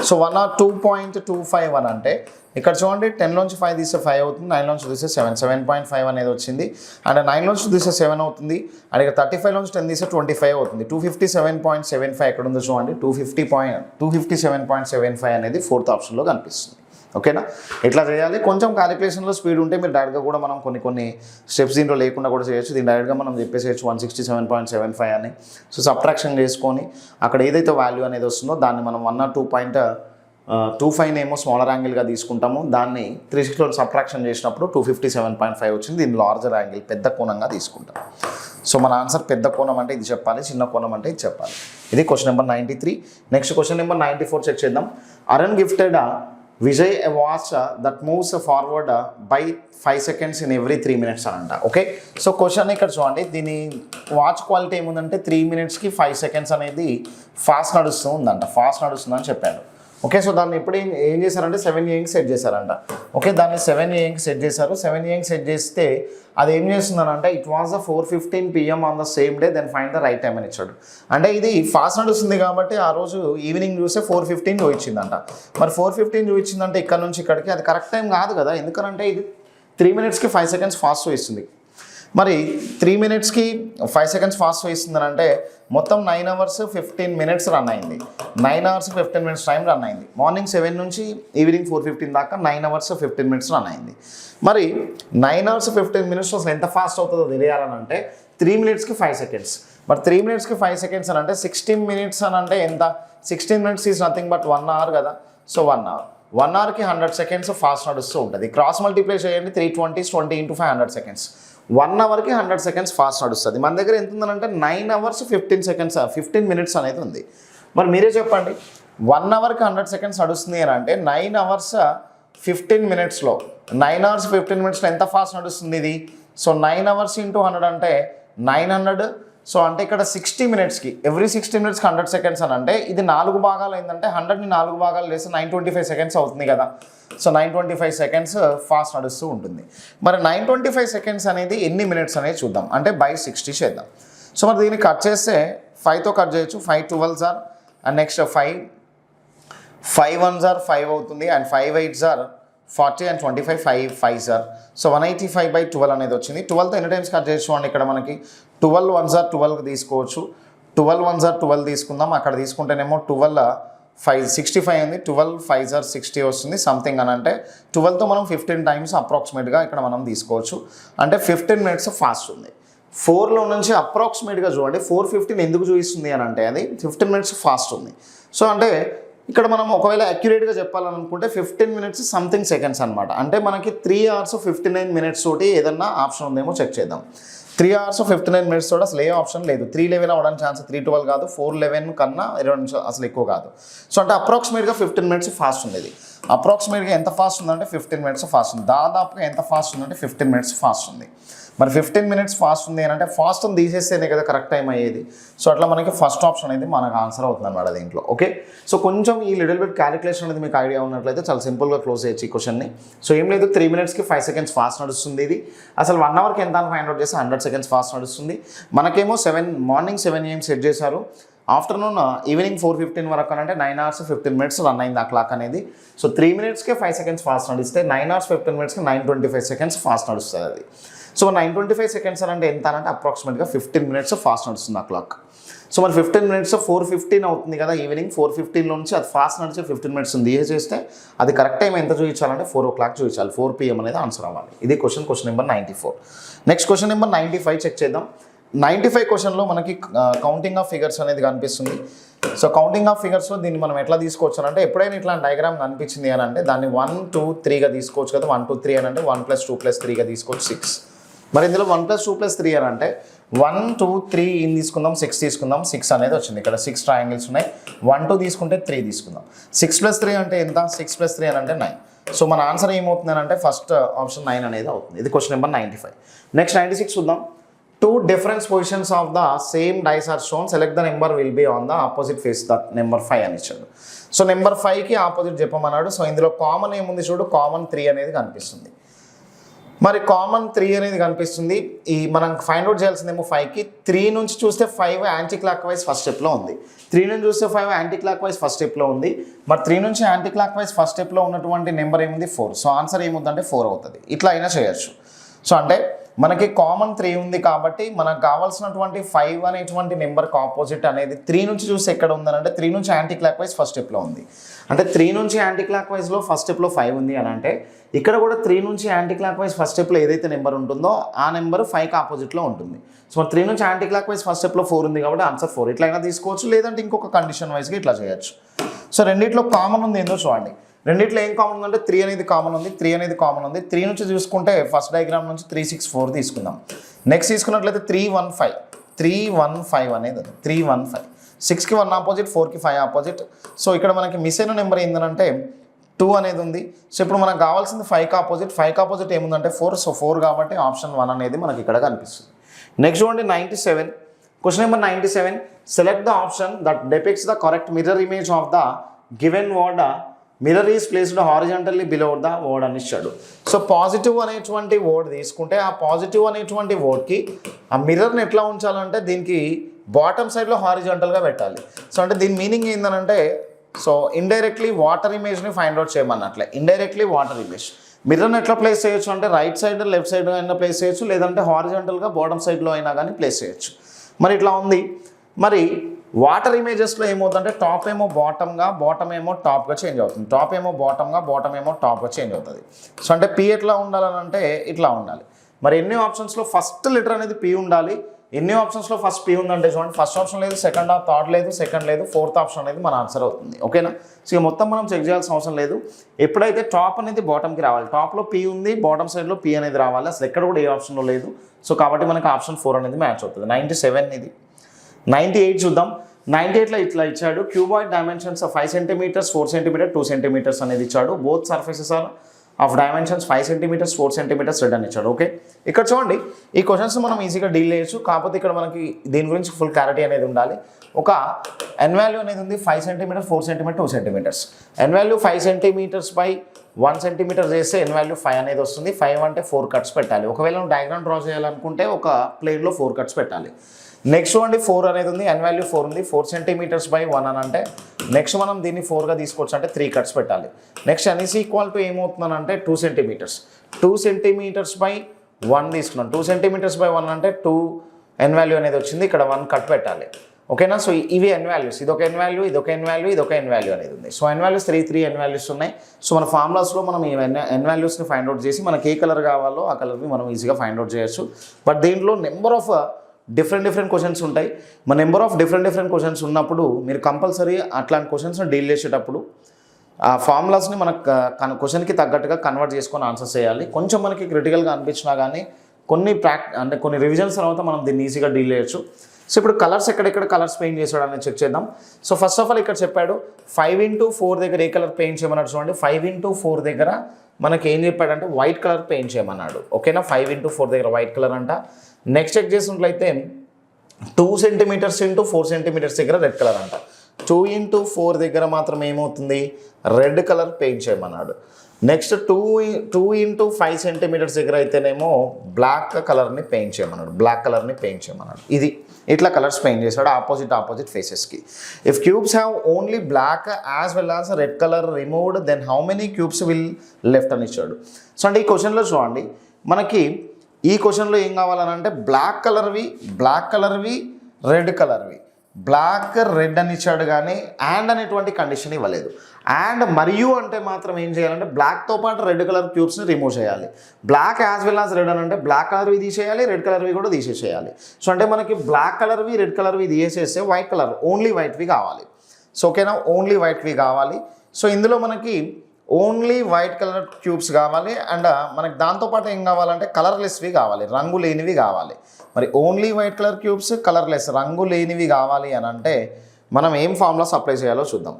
సో 102.25 అని అంటే ఇక్కడ చూడండి 10లోంచి 5 తీస్తే 5 అవుతుంది, 9లోంచి తీస్తే 7.5 అనేది వచ్చింది. అండ్ 9లోంచి తీస్తే 7 అవుతుంది. అండ్ ఇక్కడ 35లోంచి 10 తీస్తే 25 అవుతుంది. 257.75 ఎక్కడ ఉందో చూడండి, 257.75 అనేది 4th ఆప్షన్లో కనిపిస్తుంది. ఓకేనా. ఇట్లా చేయాలి. కొంచెం క్యాలిక్యులేషన్లో స్పీడ్ ఉంటే మీరు డైరెక్ట్గా కూడా మనం కొన్ని స్టెప్స్ దీంట్లో లేకుండా కూడా చేయొచ్చు. దీన్ని డైరెక్ట్గా మనం చెప్పేసేయచ్చు 167.75 అని. సో సబ్ట్రాక్షన్ చేసుకొని అక్కడ ఏదైతే వాల్యూ అనేది వస్తుందో దాన్ని మనం 102.25 ఏమో స్మాలర్ యాంగిల్గా తీసుకుంటాము. దాన్ని 360లో సబ్ట్రాక్షన్ చేసినప్పుడు 257.5 వచ్చింది. దీన్ని లార్జర్ యాంగిల్ పెద్ద కోణంగా తీసుకుంటాం. సో మన ఆన్సర్ పెద్ద కోణం అంటే ఇది చెప్పాలి, చిన్న కోణం అంటే ఇది చెప్పాలి. ఇది question number 93. Next question number 94 check చేద్దాం. Arun gifted Vijay a watch that moves forward by 5 seconds in every 3 minutes అంట. ఓకే, సో క్వశ్చన్ ఇక్కడ చూడండి, దీని వాచ్ క్వాలిటీ ఏముందంటే 3 minutesకి 5 seconds అనేది ఫాస్ట్ నడుస్తుందని చెప్పాడు. ఓకే, సో దాన్ని ఇప్పుడు ఏం చేశారంటే 7 AM సెట్ చేశారంట. ఓకే, దాన్ని 7 AM సెట్ చేశారు. 7 AM సెట్ చేస్తే అది ఏం చేస్తుందనంటే it was 4:15 PM on the same day, then find the right time అని ఇచ్చాడు. అంటే ఇది ఫాస్ట్ నడుస్తుంది కాబట్టి ఆ రోజు ఈవినింగ్ చూస్తే 4:15 చూపించిందంట. మరి 4:15 చూపించిందంటే ఇక్కడ నుంచి ఇక్కడికి అది కరెక్ట్ టైం కాదు కదా, ఎందుకంటే ఇది 3 minutesకి 5 seconds ఫాస్ట్ చూపిస్తుంది. మరి 3 minutesకి 5 seconds ఫాస్ట్ వేస్తుందని అంటే మొత్తం 9 hours 15 minutes రన్ అయింది. 9 hours 15 minutes టైం రన్ అయింది. మార్నింగ్ 7 నుంచి ఈవినింగ్ 4:15 దాకా 9 hours 15 minutes రన్ అయింది. మరి 9 hours 15 minutes అసలు ఎంత ఫాస్ట్ అవుతుందో తెలియాలని అంటే 3 minutesకి 5 seconds. మరి 3 minutesకి 5 seconds అని అంటే 16 minutes అని అంటే ఎంత? 16 minutes is nothing but 1 hour కదా. సో 1 hour, 1 hourకి 100 seconds ఫాస్ట్ నడుస్తూ ఉంటుంది. క్రాస్ మల్టిప్లై చేయండి, 320 20 into 5 100 seconds. 1 hourకి 100 seconds ఫాస్ట్ నడుస్తుంది. మన దగ్గర ఎంత ఉందంటే 9 hours 15 seconds 15 minutes అనేది ఉంది. మరి మీరే చెప్పండి, 1 hourకి 100 seconds నడుస్తుంది అని అంటే 9 hours 15 minutesలో 9 hours 15 minutesలో ఎంత ఫాస్ట్ నడుస్తుంది ఇది? సో 9 hours into 100 అంటే 900. సో అంటే ఇక్కడ 60 minutesకి ఎవ్రీ 60 minutesకి 100 seconds అని అంటే ఇది 4 భాగాలు అయిందంటే 100ని 4 భాగాలు చేస్తే 925 seconds అవుతుంది కదా. సో 925 seconds ఫాస్ట్ నడుస్తూ ఉంటుంది. మరి 925 seconds అనేది ఎన్ని మినిట్స్ అనేది చూద్దాం. అంటే బై 60 చేద్దాం. సో మరి దీన్ని కట్ చేస్తే 5తో కట్ చేయొచ్చు. 5 12s are and next 5 1s are 5 అవుతుంది and 5 8s are 40 and 25 5 5s are. So 185/12 అనేది వచ్చింది. 12తో ఎన్ని టైమ్స్ కట్ చేయొచ్చు అండి? ఇక్కడ మనకి 12 1s are 12 తీసుకోవచ్చు. 12 1s are 12 తీసుకుందాం. అక్కడ తీసుకుంటేనేమో 12 5 65 అయింది. 12 5s are 60 వస్తుంది సంథింగ్ అని అంటే 12తో మనం 15 టైమ్స్ అప్రాక్సిమేట్గా ఇక్కడ మనం తీసుకోవచ్చు. అంటే 15 minutes ఫాస్ట్ ఉంది. 4లో నుంచి అప్రాక్సిమేట్గా చూడండి 4:15 ఎందుకు చూపిస్తుంది అని అంటే అది 15 minutes ఫాస్ట్ ఉంది. సో అంటే ఇక్కడ మనం ఒకవేళ అక్యురేట్గా చెప్పాలని అనుకుంటే 15 minutes సంథింగ్ సెకండ్స్ అనమాట. అంటే మనకి 3 hours 59 minutes తోటి ఏదన్నా ఆప్షన్ ఉందేమో చెక్ చేద్దాం. 3 hours 59 minutes తోటి అసలు ఏ ఆప్షన్ లేదు. 3:11 అవ్వడానికి ఛాన్స్ 3:12 కాదు, 4:11 కన్నా 20 నిమిషాలు అసలు ఎక్కువ కాదు. సో అంటే అప్రాక్సిమేట్గా 15 minutes ఫాస్ట్ ఉంది. అప్రాక్సిమేట్గా ఎంత ఫాస్ట్ ఉందంటే 15 minutes ఫాస్ట్ ఉంది. దాదాపుగా ఎంత ఫాస్ట్ ఉందంటే 15 minutes ఫాస్ట్ ఉంది. మరి 15 minutes ఫాస్ట్ ఉంది అని అంటే ఫాస్ట్ తీసేస్తేనే కదా కరెక్ట్ టైం అయ్యేది. సో అట్లా మనకి ఫస్ట్ ఆప్షన్ అనేది మనకు ఆన్సర్ అవుతుంది అనమాట దీంట్లో. ఓకే, సో కొంచెం ఈ లిటిల్ బిట్ క్యాలిక్యులేషన్ అనేది మీకు ఐడియా ఉన్నట్లయితే చాలా సింపుల్గా క్లోజ్ చేయొచ్చు ఈ క్వశ్చన్ని. సో ఏం లేదు, 3 minutesకి 5 seconds ఫాస్ట్ నడుస్తుంది. ఇది అసలు 1 hourకి ఎంత అని ఫైండ్ అవుట్ చేస్తే 100 seconds ఫాస్ట్ నడుస్తుంది. మనకేమో మార్నింగ్ 7 AM సెట్ చేశారు. ఆఫ్టర్నూన్ ఈవినింగ్ 4:15 వరకు అని అంటే 9 hours 15 minutes రన్ అయింది ఆ క్లాక్ అనేది. సో 3 minutesకి 5 seconds ఫాస్ట్ నడిస్తే 9 hours 15 minutesకి 925 seconds ఫాస్ట్ నడుస్తుంది అది. సో 925 seconds అని అంటే ఎంత అంటే అప్రాక్సిమేట్గా 15 minutes ఫాస్ట్ నడుస్తుంది ఆ క్లాక్. సో మరి 15 minutes 4:15 అవుతుంది కదా ఈవినింగ్. 4:15 నుంచి అది ఫాస్ట్ నడిచే 15 minutes చేస్తే అది కరెక్ట్ టైం ఎంత చూపించాలంటే 4 o'clock చూపించాలి. 4 PM అనేది ఆన్సర్ అవ్వాలి. ఇది question number 94. Next question number 95 check చేద్దాం. 95 క్వశ్చన్లో మనకి కౌంటింగ్ ఆఫ్ ఫిగర్స్ అనేది కనిపిస్తుంది. సో కౌంటింగ్ ఆఫ్ ఫిగర్స్లో దీన్ని మనం ఎట్లా తీసుకోవచ్చు అంటే ఎప్పుడైనా ఇట్లా డయాగ్రామ్ కనిపించింది అని అంటే దాన్ని 1 2 3గా తీసుకోవచ్చు కదా. 1 2 3 అని అంటే 1 + 2 + 3గా తీసుకోవచ్చు 6. మరి ఇందులో 1 + 2 + 3 అని అంటే 1 2 3 ఇన్ తీసుకుందాం, 6 తీసుకుందాం. 6 అనేది వచ్చింది. ఇక్కడ 6 ట్రయాంగిల్స్ ఉన్నాయి. 1 2 తీసుకుంటే 3 తీసుకుందాం. 6 + 3 అంటే ఎంత? 6 + 3 అని అంటే 9. సో మన ఆన్సర్ ఏమవుతుంది అని అంటే ఫస్ట్ ఆప్షన్ 9 అనేది అవుతుంది. ఇది క్వశ్చన్ నెంబర్ 95. నెక్స్ట్ 96 చూద్దాం. 2 different positions of the same dice are shown. Select the number will be on the opposite face that number 5 అని ఇచ్చాడు. సో నెంబర్ 5కి ఆపోజిట్ చెప్పమన్నాడు. సో ఇందులో కామన్ ఏముంది చూడు, కామన్ 3 అనేది కనిపిస్తుంది. మరి కామన్ 3 అనేది కనిపిస్తుంది. ఈ మనం ఫైండ్ అవుట్ చేయాల్సిందేమో 5కి 3 నుంచి చూస్తే 5 యాంటీ క్లాక్ వైజ్ ఫస్ట్ స్టెప్లో ఉంది. 3 నుంచి చూస్తే 5 యాంటీ క్లాక్ వైజ్ ఫస్ట్ స్టెప్లో ఉంది. మరి 3 నుంచి యాంటీ క్లాక్ వైజ్ ఫస్ట్ స్టెప్లో ఉన్నటువంటి నెంబర్ ఏముంది? 4. సో ఆన్సర్ ఏముందంటే 4 అవుతుంది. ఇట్లా అయినా చేయొచ్చు. సో అంటే మనకి కామన్ 3 ఉంది కాబట్టి మనకు కావాల్సినటువంటి 5 అనేటువంటి నెంబర్కి ఆపోజిట్ అనేది 3 నుంచి చూస్తే ఎక్కడ ఉందనంటే 3 నుంచి యాంటీ క్లాక్ వైజ్ ఫస్ట్ స్టెప్లో ఉంది. అంటే 3 నుంచి యాంటీ క్లాక్ వైజ్లో ఫస్ట్ స్టెప్లో 5 ఉంది అని అంటే ఇక్కడ కూడా 3 నుంచి యాంటీ క్లాక్ వైజ్ ఫస్ట్ స్టెప్లో ఏదైతే నెంబర్ ఉంటుందో ఆ నెంబర్ 5కి ఆపోజిట్లో ఉంటుంది. సో 3 నుంచి యాంటీ క్లాక్ వైజ్ ఫస్ట్ స్టెప్లో 4 ఉంది కాబట్టి ఆన్సర్ 4. ఇట్లా అయినా తీసుకోవచ్చు, లేదంటే ఇంకొక కండిషన్ వైజ్గా ఇట్లా చేయొచ్చు. సో రెండిట్లో కామన్ ఉంది ఏందో చూడండి. రెండిట్లో ఏం కామన్ ఉందంటే 3 అనేది కామన్ ఉంది. 3 అనేది కామన్ ఉంది. 3 నుంచి చూసుకుంటే ఫస్ట్ డయాగ్రామ్ నుంచి 3 6 4 తీసుకుందాం. నెక్స్ట్ తీసుకున్నట్లయితే 3 1 5 3 1 5 అనేది 3 1 5. 6కి 1 ఆపోజిట్, 4కి 5 ఆపోజిట్. సో ఇక్కడ మనకి మిస్ అయిన నెంబర్ ఏంటంటే 2 అనేది ఉంది. సో ఇప్పుడు మనకు కావాల్సింది 5కి ఆపోజిట్. 5కి ఆపోజిట్ ఏముందంటే 4. సో 4 కాబట్టి ఆప్షన్ 1 అనేది మనకి ఇక్కడ కనిపిస్తుంది. నెక్స్ట్ చూడండి 97. Question number 97. Select the option that depicts the correct mirror image of the given word. Mirror is placed horizontally below the word అని ఇచ్చాడు. సో పాజిటివ్ అనేటువంటి వర్డ్ తీసుకుంటే ఆ పాజిటివ్ అనేటువంటి వర్డ్కి ఆ మిర్రర్ని ఎట్లా ఉంచాలంటే దీనికి బాటమ్ సైడ్లో హారిజాంటల్గా పెట్టాలి. సో అంటే దీని మీనింగ్ ఏంటంటే సో ఇండైరెక్ట్లీ వాటర్ ఇమేజ్ని ఫైండ్ అవుట్ చేయమన్నట్లే. ఇండైరెక్ట్లీ వాటర్ ఇమేజ్ మిర్రర్ని ఎట్లా ప్లేస్ చేయొచ్చు అంటే రైట్ సైడ్ లెఫ్ట్ సైడ్ అయినా ప్లేస్ చేయొచ్చు, లేదంటే హారిజాంటల్గా బాటమ్ సైడ్లో అయినా కానీ ప్లేస్ చేయొచ్చు. మరి ఇట్లా ఉంది. మరి వాటర్ ఇమేజెస్లో ఏమవుతుందంటే టాప్ ఏమో బాటమ్గా, బాటమ్ ఏమో టాప్గా చేంజ్ అవుతుంది. టాప్ ఏమో బాటమ్గా, బాటమ్ ఏమో టాప్గా చేంజ్ అవుతుంది. సో అంటే పి ఎట్లా ఉండాలని అంటే ఇట్లా ఉండాలి. మరి ఎన్ని ఆప్షన్స్లో ఫస్ట్ లెటర్ అనేది పి ఉండాలి. ఎన్ని ఆప్షన్స్లో ఫస్ట్ పి ఉందంటే చూడండి, ఫస్ట్ ఆప్షన్ లేదు, సెకండ్ థర్డ్ లేదు, సెకండ్ లేదు, ఫోర్త్ ఆప్షన్ అనేది మన ఆన్సర్ అవుతుంది. ఓకేనా. సో ఇక మొత్తం మనం చెక్ చేయాల్సిన అవసరం లేదు. ఎప్పుడైతే టాప్ అనేది బాటమ్కి రావాలి, టాప్లో పి ఉంది, బాటమ్ సైడ్లో పి అనేది రావాలి. అసలు ఎక్కడ కూడా ఏ ఆప్షన్లో లేదు. సో కాబట్టి మనకి ఆప్షన్ 4 అనేది మ్యాచ్ అవుతుంది. 97 ఇది. 98 చూద్దాం. 98లో ఇట్లా ఇచ్చాడు. Cuboid dimensions 5 centimetres 4 centimetre 2 centimetres అనేది ఇచ్చాడు. Both surfaces are of dimensions 5 centimetres 4 centimetres red అని ఇచ్చాడు. ఓకే, ఇక్కడ చూడండి ఈ క్వశ్చన్స్ మనం ఈజీగా డీల్ చేయొచ్చు. కాకపోతే ఇక్కడ మనకి దీని గురించి ఫుల్ క్లారిటీ అనేది ఉండాలి. ఒక ఎన్ వాల్యూ అనేది ఉంది 5 centimetre 4 centimetre 2 centimetres. N value 5 centimetres by 1 centimetre చేస్తే ఎన్ వాల్యూ 5 అనేది వస్తుంది. 5 అంటే 4 కట్స్ పెట్టాలి. ఒకవేళ నువ్వు డయాగ్రామ్ డ్రా చేయాలనుకుంటే ఒక ప్లేన్లో 4 కట్స్ పెట్టాలి. నెక్స్ట్ చూడండి 4 అనేది ఉంది, ఎన్ వాల్యూ 4 ఉంది. 4 సెంటీమీటర్స్ బై 1 అని అంటే నెక్స్ట్ మనం దీన్ని 4గా తీసుకోవచ్చు అంటే 3 కట్స్ పెట్టాలి. Next N is equal to ఏమవుతుందనంటే 2 సెంటీమీటర్స్. 2 సెంటీమీటర్స్ బై 1 తీసుకున్నాం. 2 సెంటీమీటర్స్ బై 1 అంటే 2 ఎన్ వాల్యూ అనేది వచ్చింది. ఇక్కడ 1 కట్ పెట్టాలి. ఓకేనా. సో ఇవి ఎన్ వాల్యూస్, ఇదొక ఎన్ వాల్యూ, ఇదొక ఎన్ వాల్యూ, ఇదొక ఎన్ వాల్యూ అనేది ఉంది. సో ఎన్ వాల్యూస్ 3 ఎన్ వాల్యూస్ ఉన్నాయి. సో మన ఫార్ములాస్లో మనం ఈ ఎన్ వాల్యూస్ని ఫైండ్ అవుట్ చేసి మనకి ఏ కలర్ కావాలో ఆ కలర్ని మనం ఈజీగా ఫైండ్ అవుట్ చేయొచ్చు. బట్ దీంట్లో నెంబర్ ఆఫ్ డిఫరెంట్ క్వశ్చన్స్ ఉంటాయి. మన నెంబర్ ఆఫ్ డిఫరెంట్ క్వశ్చన్స్ ఉన్నప్పుడు మీరు కంపల్సరీ అట్లాంటి క్వశ్చన్స్ని డీల్ చేసేటప్పుడు ఆ ఫార్ములాస్ని మనకు క్వశ్చన్కి తగ్గట్టుగా కన్వర్ట్ చేసుకొని ఆన్సర్ చేయాలి. కొంచెం మనకి క్రిటికల్గా అనిపించినా కానీ కొన్ని రివిజన్స్ తర్వాత మనం దీన్ని ఈజీగా డీల్ చేయొచ్చు. సో ఇప్పుడు కలర్స్ ఎక్కడెక్కడ కలర్స్ పెయింట్ చేసాడు అనేది చెక్ చేద్దాం. సో ఫస్ట్ ఆఫ్ ఆల్ ఇక్కడ చెప్పాడు 5x4 దగ్గర ఏ కలర్ పెయింట్ చేయమన్నాడు చూడండి. 5x4 దగ్గర మనకి ఏం చెప్పాడంటే వైట్ కలర్ పెయింట్ చేయమన్నాడు. ఓకేనా. 5x4 దగ్గర వైట్ కలర్ అంట. నెక్స్ట్ చెక్ చేసినట్లయితే 2 సెంటీమీటర్స్ ఇంటూ 4 సెంటీమీటర్స్ దగ్గర రెడ్ కలర్ అంట. 2x4 దగ్గర మాత్రం ఏమవుతుంది, రెడ్ కలర్ పెయింట్ చేయమన్నాడు. నెక్స్ట్ 2 ఇంటూ 5 సెంటీమీటర్స్ దగ్గర అయితేనేమో బ్లాక్ కలర్ని పెయింట్ చేయమన్నాడు. బ్లాక్ కలర్ని పెయింట్ చేయమన్నాడు. ఇది ఇట్లా కలర్స్ పెయింట్ చేశాడు ఆపోజిట్ ఫేసెస్కి. If cubes have only black as well as red colour removed then how many cubes will left అని ఇచ్చాడు. సో అంటే ఈ క్వశ్చన్లో చూడండి మనకి ఈ క్వశ్చన్లో ఏం కావాలనంటే బ్లాక్ కలర్వి రెడ్ కలర్వి, బ్లాక్ రెడ్ అని ఇచ్చాడు కానీ అండ్ అనేటువంటి కండిషన్ ఇవ్వలేదు. అండ్ మరియు అంటే మాత్రం ఏం చేయాలంటే బ్లాక్తో పాటు రెడ్ కలర్ క్యూబ్స్ని రిమూవ్ చేయాలి. Black as well as red అని అంటే బ్లాక్ కలర్వి తీసేయాలి, రెడ్ కలర్వి కూడా తీసేసేయాలి. సో అంటే మనకి బ్లాక్ కలర్వి రెడ్ కలర్వి తీసేస్తే వైట్ కలర్ ఓన్లీ వైట్వి కావాలి. సో ఓకేనా, ఓన్లీ వైట్వి కావాలి. సో ఇందులో మనకి ఓన్లీ వైట్ కలర్ క్యూబ్స్ కావాలి. అండ్ మనకి దాంతోపాటు ఏం కావాలంటే కలర్లెస్వి కావాలి, రంగు లేనివి కావాలి. మరి only white colour cubes, colourless రంగు లేనివి కావాలి అని అంటే మనం ఏం ఫార్ములాస్ అప్లై చేయాలో చూద్దాం.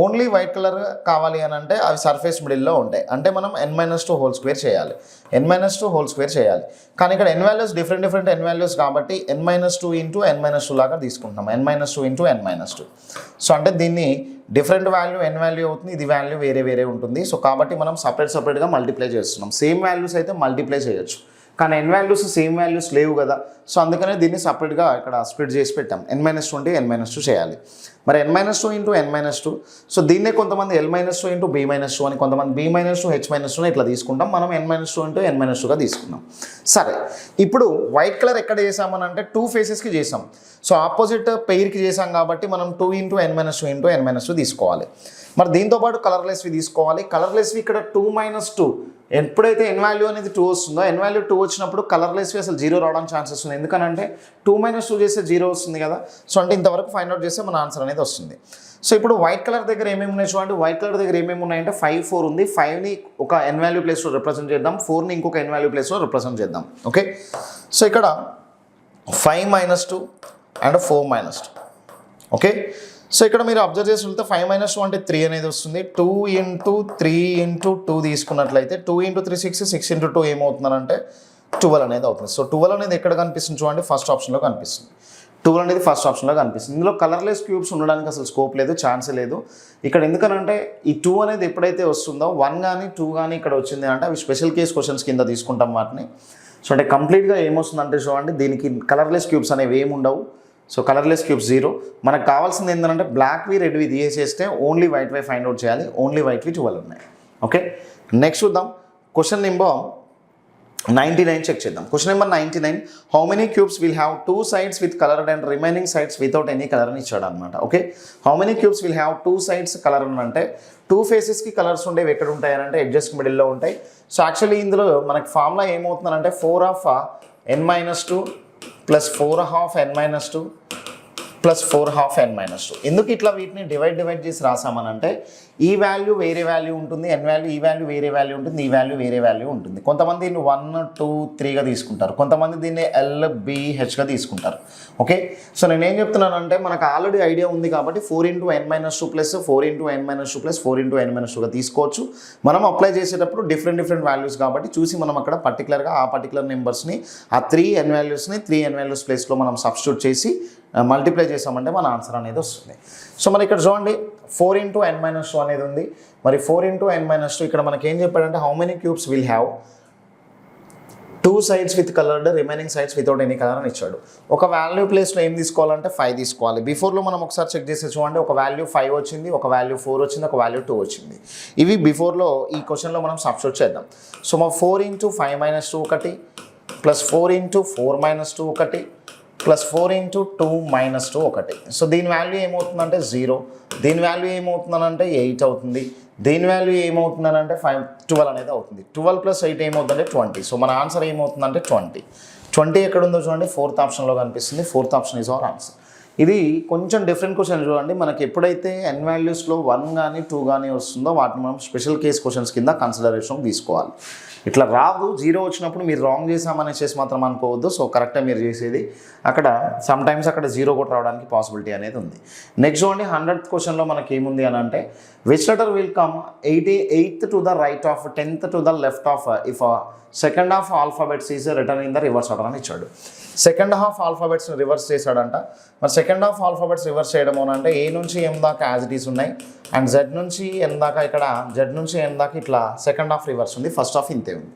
ఓన్లీ వైట్ కలర్ కావాలి అని అంటే అవి సర్ఫేస్ మిడిల్లో ఉంటాయి. అంటే మనం n-2 హోల్ స్క్వేర్ చేయాలి. n-2 హోల్ స్క్వేర్ చేయాలి. కానీ ఇక్కడ ఎన్ వాల్యూస్ డిఫరెంట్ ఎన్ వాల్యూస్ కాబట్టి n-2 ఇంటూ n-2 లాగా తీసుకుంటున్నాం. n-2 into n-2. సో అంటే దీన్ని డిఫరెంట్ వాల్యూ ఎన్ వాల్యూ అవుతుంది, ఇది వాల్యూ వేరే ఉంటుంది. సో కాబట్టి మనం సపరేట్గా మల్టిప్లై చేస్తున్నాం. సేమ్ వాల్యూస్ అయితే మల్టిప్లై చేయొచ్చు, కానీ ఎన్ వాల్యూస్ సేమ్ వాల్యూస్ లేవు కదా. సో అందుకనే దీన్ని సపరేట్గా ఇక్కడ స్ప్లిట్ చేసి పెట్టాం. n-2 అంటే n-2 చేయాలి. మరి n-2 ఇంటూ n-2. సో దీన్నే కొంతమంది l-2 ఇంటూ b-2 అని, కొంతమంది b-2 h-2 ఇట్లా తీసుకుంటాం. మనం n-2 ఇంటూ n-2గా తీసుకున్నాం. సరే, ఇప్పుడు వైట్ కలర్ ఎక్కడ చేసామని అంటే 2 ఫేసెస్కి చేసాం. సో ఆపోజిట్ పెయిర్కి చేసాం కాబట్టి మనం 2 ఇంటూ n-2 ఇంటూ n-2 తీసుకోవాలి. మరి దీంతోపాటు కలర్లెస్వి తీసుకోవాలి. కలర్లెస్వి ఇక్కడ 2-2 ఎప్పుడైతే ఎన్ వాల్యూ అనేది 2 వస్తుందో, ఎన్ వాల్యూ 2 వచ్చినప్పుడు కలర్లెస్వి అసలు 0 రావడానికి ఛాన్సెస్ ఉంది. ఎందుకనంటే 2-2 చేస్తే 0 వస్తుంది కదా. సో అంటే ఇంతవరకు ఫైండ్ అవుట్ చేస్తే మన ఆన్సర్ అనేది వస్తుంది. సో ఇప్పుడు వైట్ కలర్ దగ్గర ఏమేమి ఉన్నాయి చూడండి. వైట్ కలర్ దగ్గర ఏమేమి ఉన్నాయంటే 5, 4 ఉంది. 5ని ఒక ఎన్ వాల్యూ ప్లేస్లో రిప్రజెంట్ చేద్దాం, 4ని ఇంకొక ఎన్ వాల్యూ ప్లేస్లో రిప్రజెంట్ చేద్దాం. ఓకే, సో ఇక్కడ 5-2 అండ్ 4-2. ఓకే, సో ఇక్కడ మీరు అబ్జర్వ్ చేసి వెళ్తే 5 - 2 అంటే 3 అనేది వస్తుంది. 2 × 3 × 2 తీసుకున్నట్లయితే 2 × 3 6, 6 × 2 ఏమవుతుందంటే 12 అనేది అవుతుంది. సో 12 అనేది ఎక్కడ కనిపిస్తుంది చూడండి, ఫస్ట్ ఆప్షన్లో కనిపిస్తుంది. 12 అనేది ఫస్ట్ ఆప్షన్లో కనిపిస్తుంది. ఇందులో కలర్లెస్ క్యూబ్స్ ఉండడానికి అసలు స్కోప్ లేదు, ఛాన్సే లేదు ఇక్కడ. ఎందుకనంటే ఈ 2 అనేది ఎప్పుడైతే వస్తుందో 1 కానీ 2 కానీ ఇక్కడ వచ్చింది అంటే అవి స్పెషల్ కేస్ క్వశ్చన్స్ కింద తీసుకుంటాం వాటిని. సో అంటే కంప్లీట్గా ఏమొస్తుందంటే చూడండి, దీనికి కలర్లెస్ క్యూబ్స్ అనేవి ఏమి ఉండవు. So colourless cubes 0. మనకు కావాల్సింది ఏంటంటే బ్లాక్వి రెడ్వి తీసేస్తే ఓన్లీ వైట్వై ఫైండ్ అవుట్ చేయాలి. ఓన్లీ వైట్వి 12 ఉన్నాయి. ఓకే, నెక్స్ట్ చూద్దాం. క్వశ్చన్ నెంబర్ 99 చెక్ చేద్దాం. Question number 99, how many cubes will have 2 sides with coloured and remaining sides without any colour అని ఇచ్చాడు అనమాట. Okay, how many cubes will have 2 sides colour అంటే 2 faces colours ఉండేవి ఎక్కడ ఉంటాయి అంటే ఎడ్జెస్ మిడిల్లో ఉంటాయి. సో యాక్చువల్లీ ఇందులో మనకి ఫార్ములా ఏమవుతుందంటే 4n - 2 + 4n - 2 + 4n - 2. ఎందుకు ఇట్లా వీటిని డివైడ్ చేసి రాసామనంటే ఈ వాల్యూ వేరే వాల్యూ ఉంటుంది, ఎన్ వాల్యూ ఈ వాల్యూ వేరే వాల్యూ ఉంటుంది, ఈ వాల్యూ వేరే వాల్యూ ఉంటుంది. కొంతమంది దీన్ని 1, 2, 3గా తీసుకుంటారు, కొంతమంది దీన్ని LBHగా తీసుకుంటారు. ఓకే, సో నేనేం చెప్తున్నానంటే మనకు ఆల్రెడీ ఐడియా ఉంది కాబట్టి 4n - 2 + 4n - 2 + 4n - 2గా తీసుకోవచ్చు. మనం అప్లై చేసేటప్పుడు డిఫరెంట్ వాల్యూస్ కాబట్టి చూసి మనం అక్కడ పర్టికులర్గా ఆ పర్టికులర్ నెంబర్స్ని ఆ 3n వాల్యూస్ని 3n వాల్యూస్ ప్లేస్లో మనం సబ్స్టిట్యూట్ చేసి మల్టిప్లై చేసామంటే మన ఆన్సర్ అనేది వస్తుంది. సో మరి ఇక్కడ చూడండి 4 × n - 2 అనేది ఉంది. మరి 4 × n - 2 ఇక్కడ మనకి ఏం చెప్పాడంటే how many cubes will have 2 sides with coloured remaining sides without any colour అని ఇచ్చాడు. ఒక వాల్యూ ప్లేస్లో ఏం తీసుకోవాలంటే 5 తీసుకోవాలి. బిఫోర్లో మనం ఒకసారి చెక్ చేసి చూడండి, ఒక వాల్యూ 5 వచ్చింది, ఒక వాల్యూ 4 వచ్చింది, ఒక వాల్యూ 2 వచ్చింది. ఇవి బిఫోర్లో ఈ క్వశ్చన్లో మనం సబ్స్టిట్యూట్ చేద్దాం. సో మా 4 × 5 - 2 ఒకటి, + 4 × 4 - 2 ఒకటి, + 4 × 2 - 2 ఒకటి. సో దీని వాల్యూ ఏమవుతుందంటే 0, దీని వాల్యూ ఏమవుతుందనంటే 8 అవుతుంది, దీని వాల్యూ ఏమవుతుందనంటే 12 అనేది అవుతుంది. 12 + 8 ఏమవుతుందంటే 20. సో మన ఆన్సర్ ఏమవుతుందంటే 20 ఎక్కడ ఉందో చూడండి, 4th ఆప్షన్లో కనిపిస్తుంది. 4th option is our answer. ఇది కొంచెం డిఫరెంట్ క్వశ్చన్ చూడండి. మనకి ఎప్పుడైతే n వాల్యూస్లో 1 కానీ 2 కానీ వస్తుందో వాటిని మనం స్పెషల్ కేస్ క్వశ్చన్స్ కింద కన్సిడరేషన్ తీసుకోవాలి. ఇట్లా రాదు, 0 వచ్చినప్పుడు మీరు రాంగ్ చేసామనేసి మాత్రం అనుకోవద్దు. సో కరెక్టే మీరు చేసేది. అక్కడ సమ్టైమ్స్ అక్కడ 0 కూడా రావడానికి పాసిబిలిటీ అనేది ఉంది. నెక్స్ట్ చూడండి 100th క్వశ్చన్లో మనకి ఏముంది అని అంటే which letter will come 8th to the right of 10th to the left of if second half alphabets is return in the reverse order అని ఇచ్చాడు. సెకండ్ హాఫ్ ఆల్ఫాబెట్స్ని రివర్స్ చేశాడంట. మరి సెకండ్ హాఫ్ ఆల్ఫాబెట్స్ రివర్స్ చేయడం అంటే A నుంచి M దాకా as it is ఉన్నాయి, and Z నుంచి N దాకా ఇక్కడ Z నుంచి N దాకా ఇట్లా సెకండ్ హాఫ్ రివర్స్ ఉంది, ఫస్ట్ హాఫ్ ఇంతే ఉంది.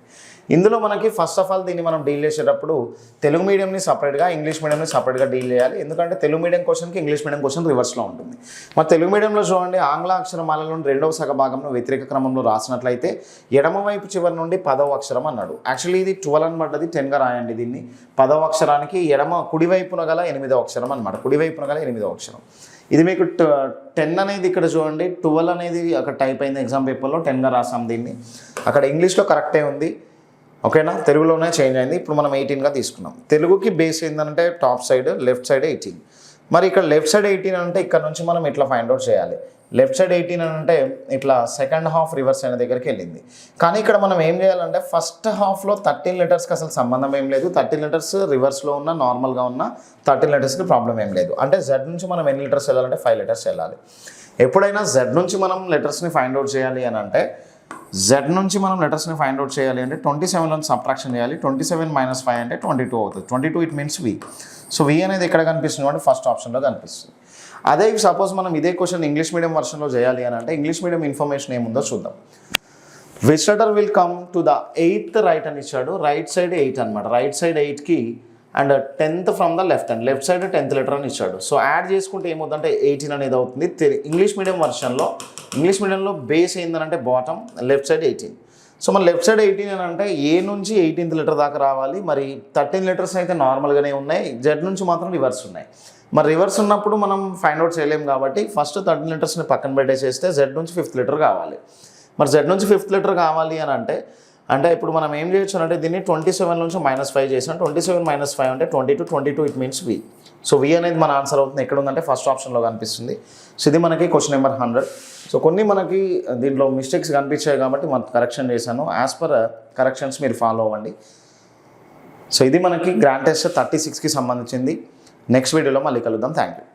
ఇందులో మనకి ఫస్ట్ ఆఫ్ ఆల్ దీన్ని మనం డీల్ చేసేటప్పుడు తెలుగు మీడియంని సపరేట్గా, ఇంగ్లీష్ మీడియంని సపరేట్గా డీల్ చేయాలి. ఎందుకంటే తెలుగు మీడియం క్వశ్చన్కి ఇంగ్లీష్ మీడియం క్వశ్చన్ రివర్స్లో ఉంటుంది. మరి తెలుగు మీడియంలో చూడండి ఆంగ్ల అక్షరమాలలోని 2వ సగ భాగంలో వ్యతిరేక క్రమంలో రాసినట్లయితే ఎడమవైపు చివరి నుండి 10వ అక్షరం అన్నాడు. యాక్చువల్లీ ఇది 12 అని పడ్డది, 10గా రాయండి దీన్ని. 10వ అక్షరానికి కుడివైపున గల 8వ అక్షరం అనమాట, కుడివైపున గల 8వ అక్షరం. ఇది మీకు 10 అనేది ఇక్కడ చూడండి, 12 అనేది అక్కడ టైప్ అయింది ఎగ్జామ్ పేపర్లో, 10గా రాసాం దీన్ని. అక్కడ ఇంగ్లీష్లో కరెక్టే ఉంది, ఓకేనా, తెలుగులోనే చేంజ్ అయింది. ఇప్పుడు మనం 18గా తీసుకున్నాం. తెలుగుకి బేస్ ఏంటంటే టాప్ సైడ్, లెఫ్ట్ సైడ్ 18. మరి ఇక్కడ లెఫ్ట్ సైడ్ 18 అంటే ఇక్కడ నుంచి మనం ఇట్లా ఫైండ్ అవుట్ చేయాలి. లెఫ్ట్ సైడ్ 18 అంటే ఇట్లా సెకండ్ హాఫ్ రివర్స్ అయిన దగ్గరికి వెళ్ళింది. కానీ ఇక్కడ మనం ఏం చేయాలంటే ఫస్ట్ హాఫ్లో 13 లెటర్స్కి అసలు సంబంధం ఏం లేదు. 13 లెటర్స్ రివర్స్లో ఉన్న, నార్మల్గా ఉన్న 13 లెటర్స్కి ప్రాబ్లం ఏం లేదు. అంటే Z నుంచి మనం ఎన్ని లెటర్స్ వెళ్ళాలంటే 5 లెటర్స్ వెళ్ళాలి. ఎప్పుడైనా Z నుంచి మనం లెటర్స్ని ఫైండ్ అవుట్ చేయాలి అని అంటే Z నుంచి మనం లెటర్స్ని ఫైండ్ అవుట్ చేయాలి అంటే 27 నుంచి సబ్ట్రాక్షన్ చేయాలి. 27 - 5 అంటే 22 అవుతుంది. 22 it means V. So V అనేది ఎక్కడ కనిపిస్తుంది అంటే ఫస్ట్ ఆప్షన్లో కనిపిస్తుంది. అదే సపోజ్ మనం ఇదే క్వశ్చన్ ఇంగ్లీష్ మీడియం వర్షన్లో చేయాలి అని అంటే ఇంగ్లీష్ మీడియం ఇన్ఫర్మేషన్ ఏముందో చూద్దాం. Which letter will come to the 8th right అని ఇచ్చాడు. రైట్ సైడ్ 8 అనమాట. రైట్ సైడ్ 8కి and 10th from the left and left side 10th letter అని ఇచ్చాడు. సో యాడ్ చేసుకుంటే ఏమవుతుందంటే 18 అనేది అవుతుంది. ఇంగ్లీష్ మీడియం వర్షన్లో, ఇంగ్లీష్ మీడియంలో బేస్ ఏంటంటే బాటమ్, లెఫ్ట్ సైడ్ 18. సో మన లెఫ్ట్ సైడ్ 18 అని అంటే A నుంచి 18th లెటర్ దాకా రావాలి. మరి 13 లెటర్స్ అయితే నార్మల్గానే ఉన్నాయి, Z నుంచి మాత్రం రివర్స్ ఉన్నాయి. మరి రివర్స్ ఉన్నప్పుడు మనం ఫైండ్ అవుట్ చేయలేం కాబట్టి ఫస్ట్ 13 లెటర్స్ని పక్కన పెట్టేసేస్తే Z నుంచి 5th లెటర్ కావాలి. మరి Z నుంచి 5th లెటర్ కావాలి అని అంటే ఇప్పుడు మనం ఏం చేయొచ్చు అంటే దీన్ని 27 నుంచి -5 చేసాం. 27 - 5 అంటే 22 it means V. So V అనేది మన ఆన్సర్ అవుతుంది. ఎక్కడ ఉందంటే ఫస్ట్ ఆప్షన్లో కనిపిస్తుంది. సో ఇది మనకి క్వశ్చన్ నెంబర్ 100. సో కొన్ని మనకి దీంట్లో మిస్టేక్స్ కనిపించాయి కాబట్టి మనం కరెక్షన్ చేశాను. యాజ్ పర్ కరెక్షన్స్ మీరు ఫాలో అవ్వండి. సో ఇది మనకి గ్రాండ్ టెస్ట్ 36కి సంబంధించింది. నెక్స్ట్ వీడియోలో మళ్ళీ కలుద్దాం. Thank you.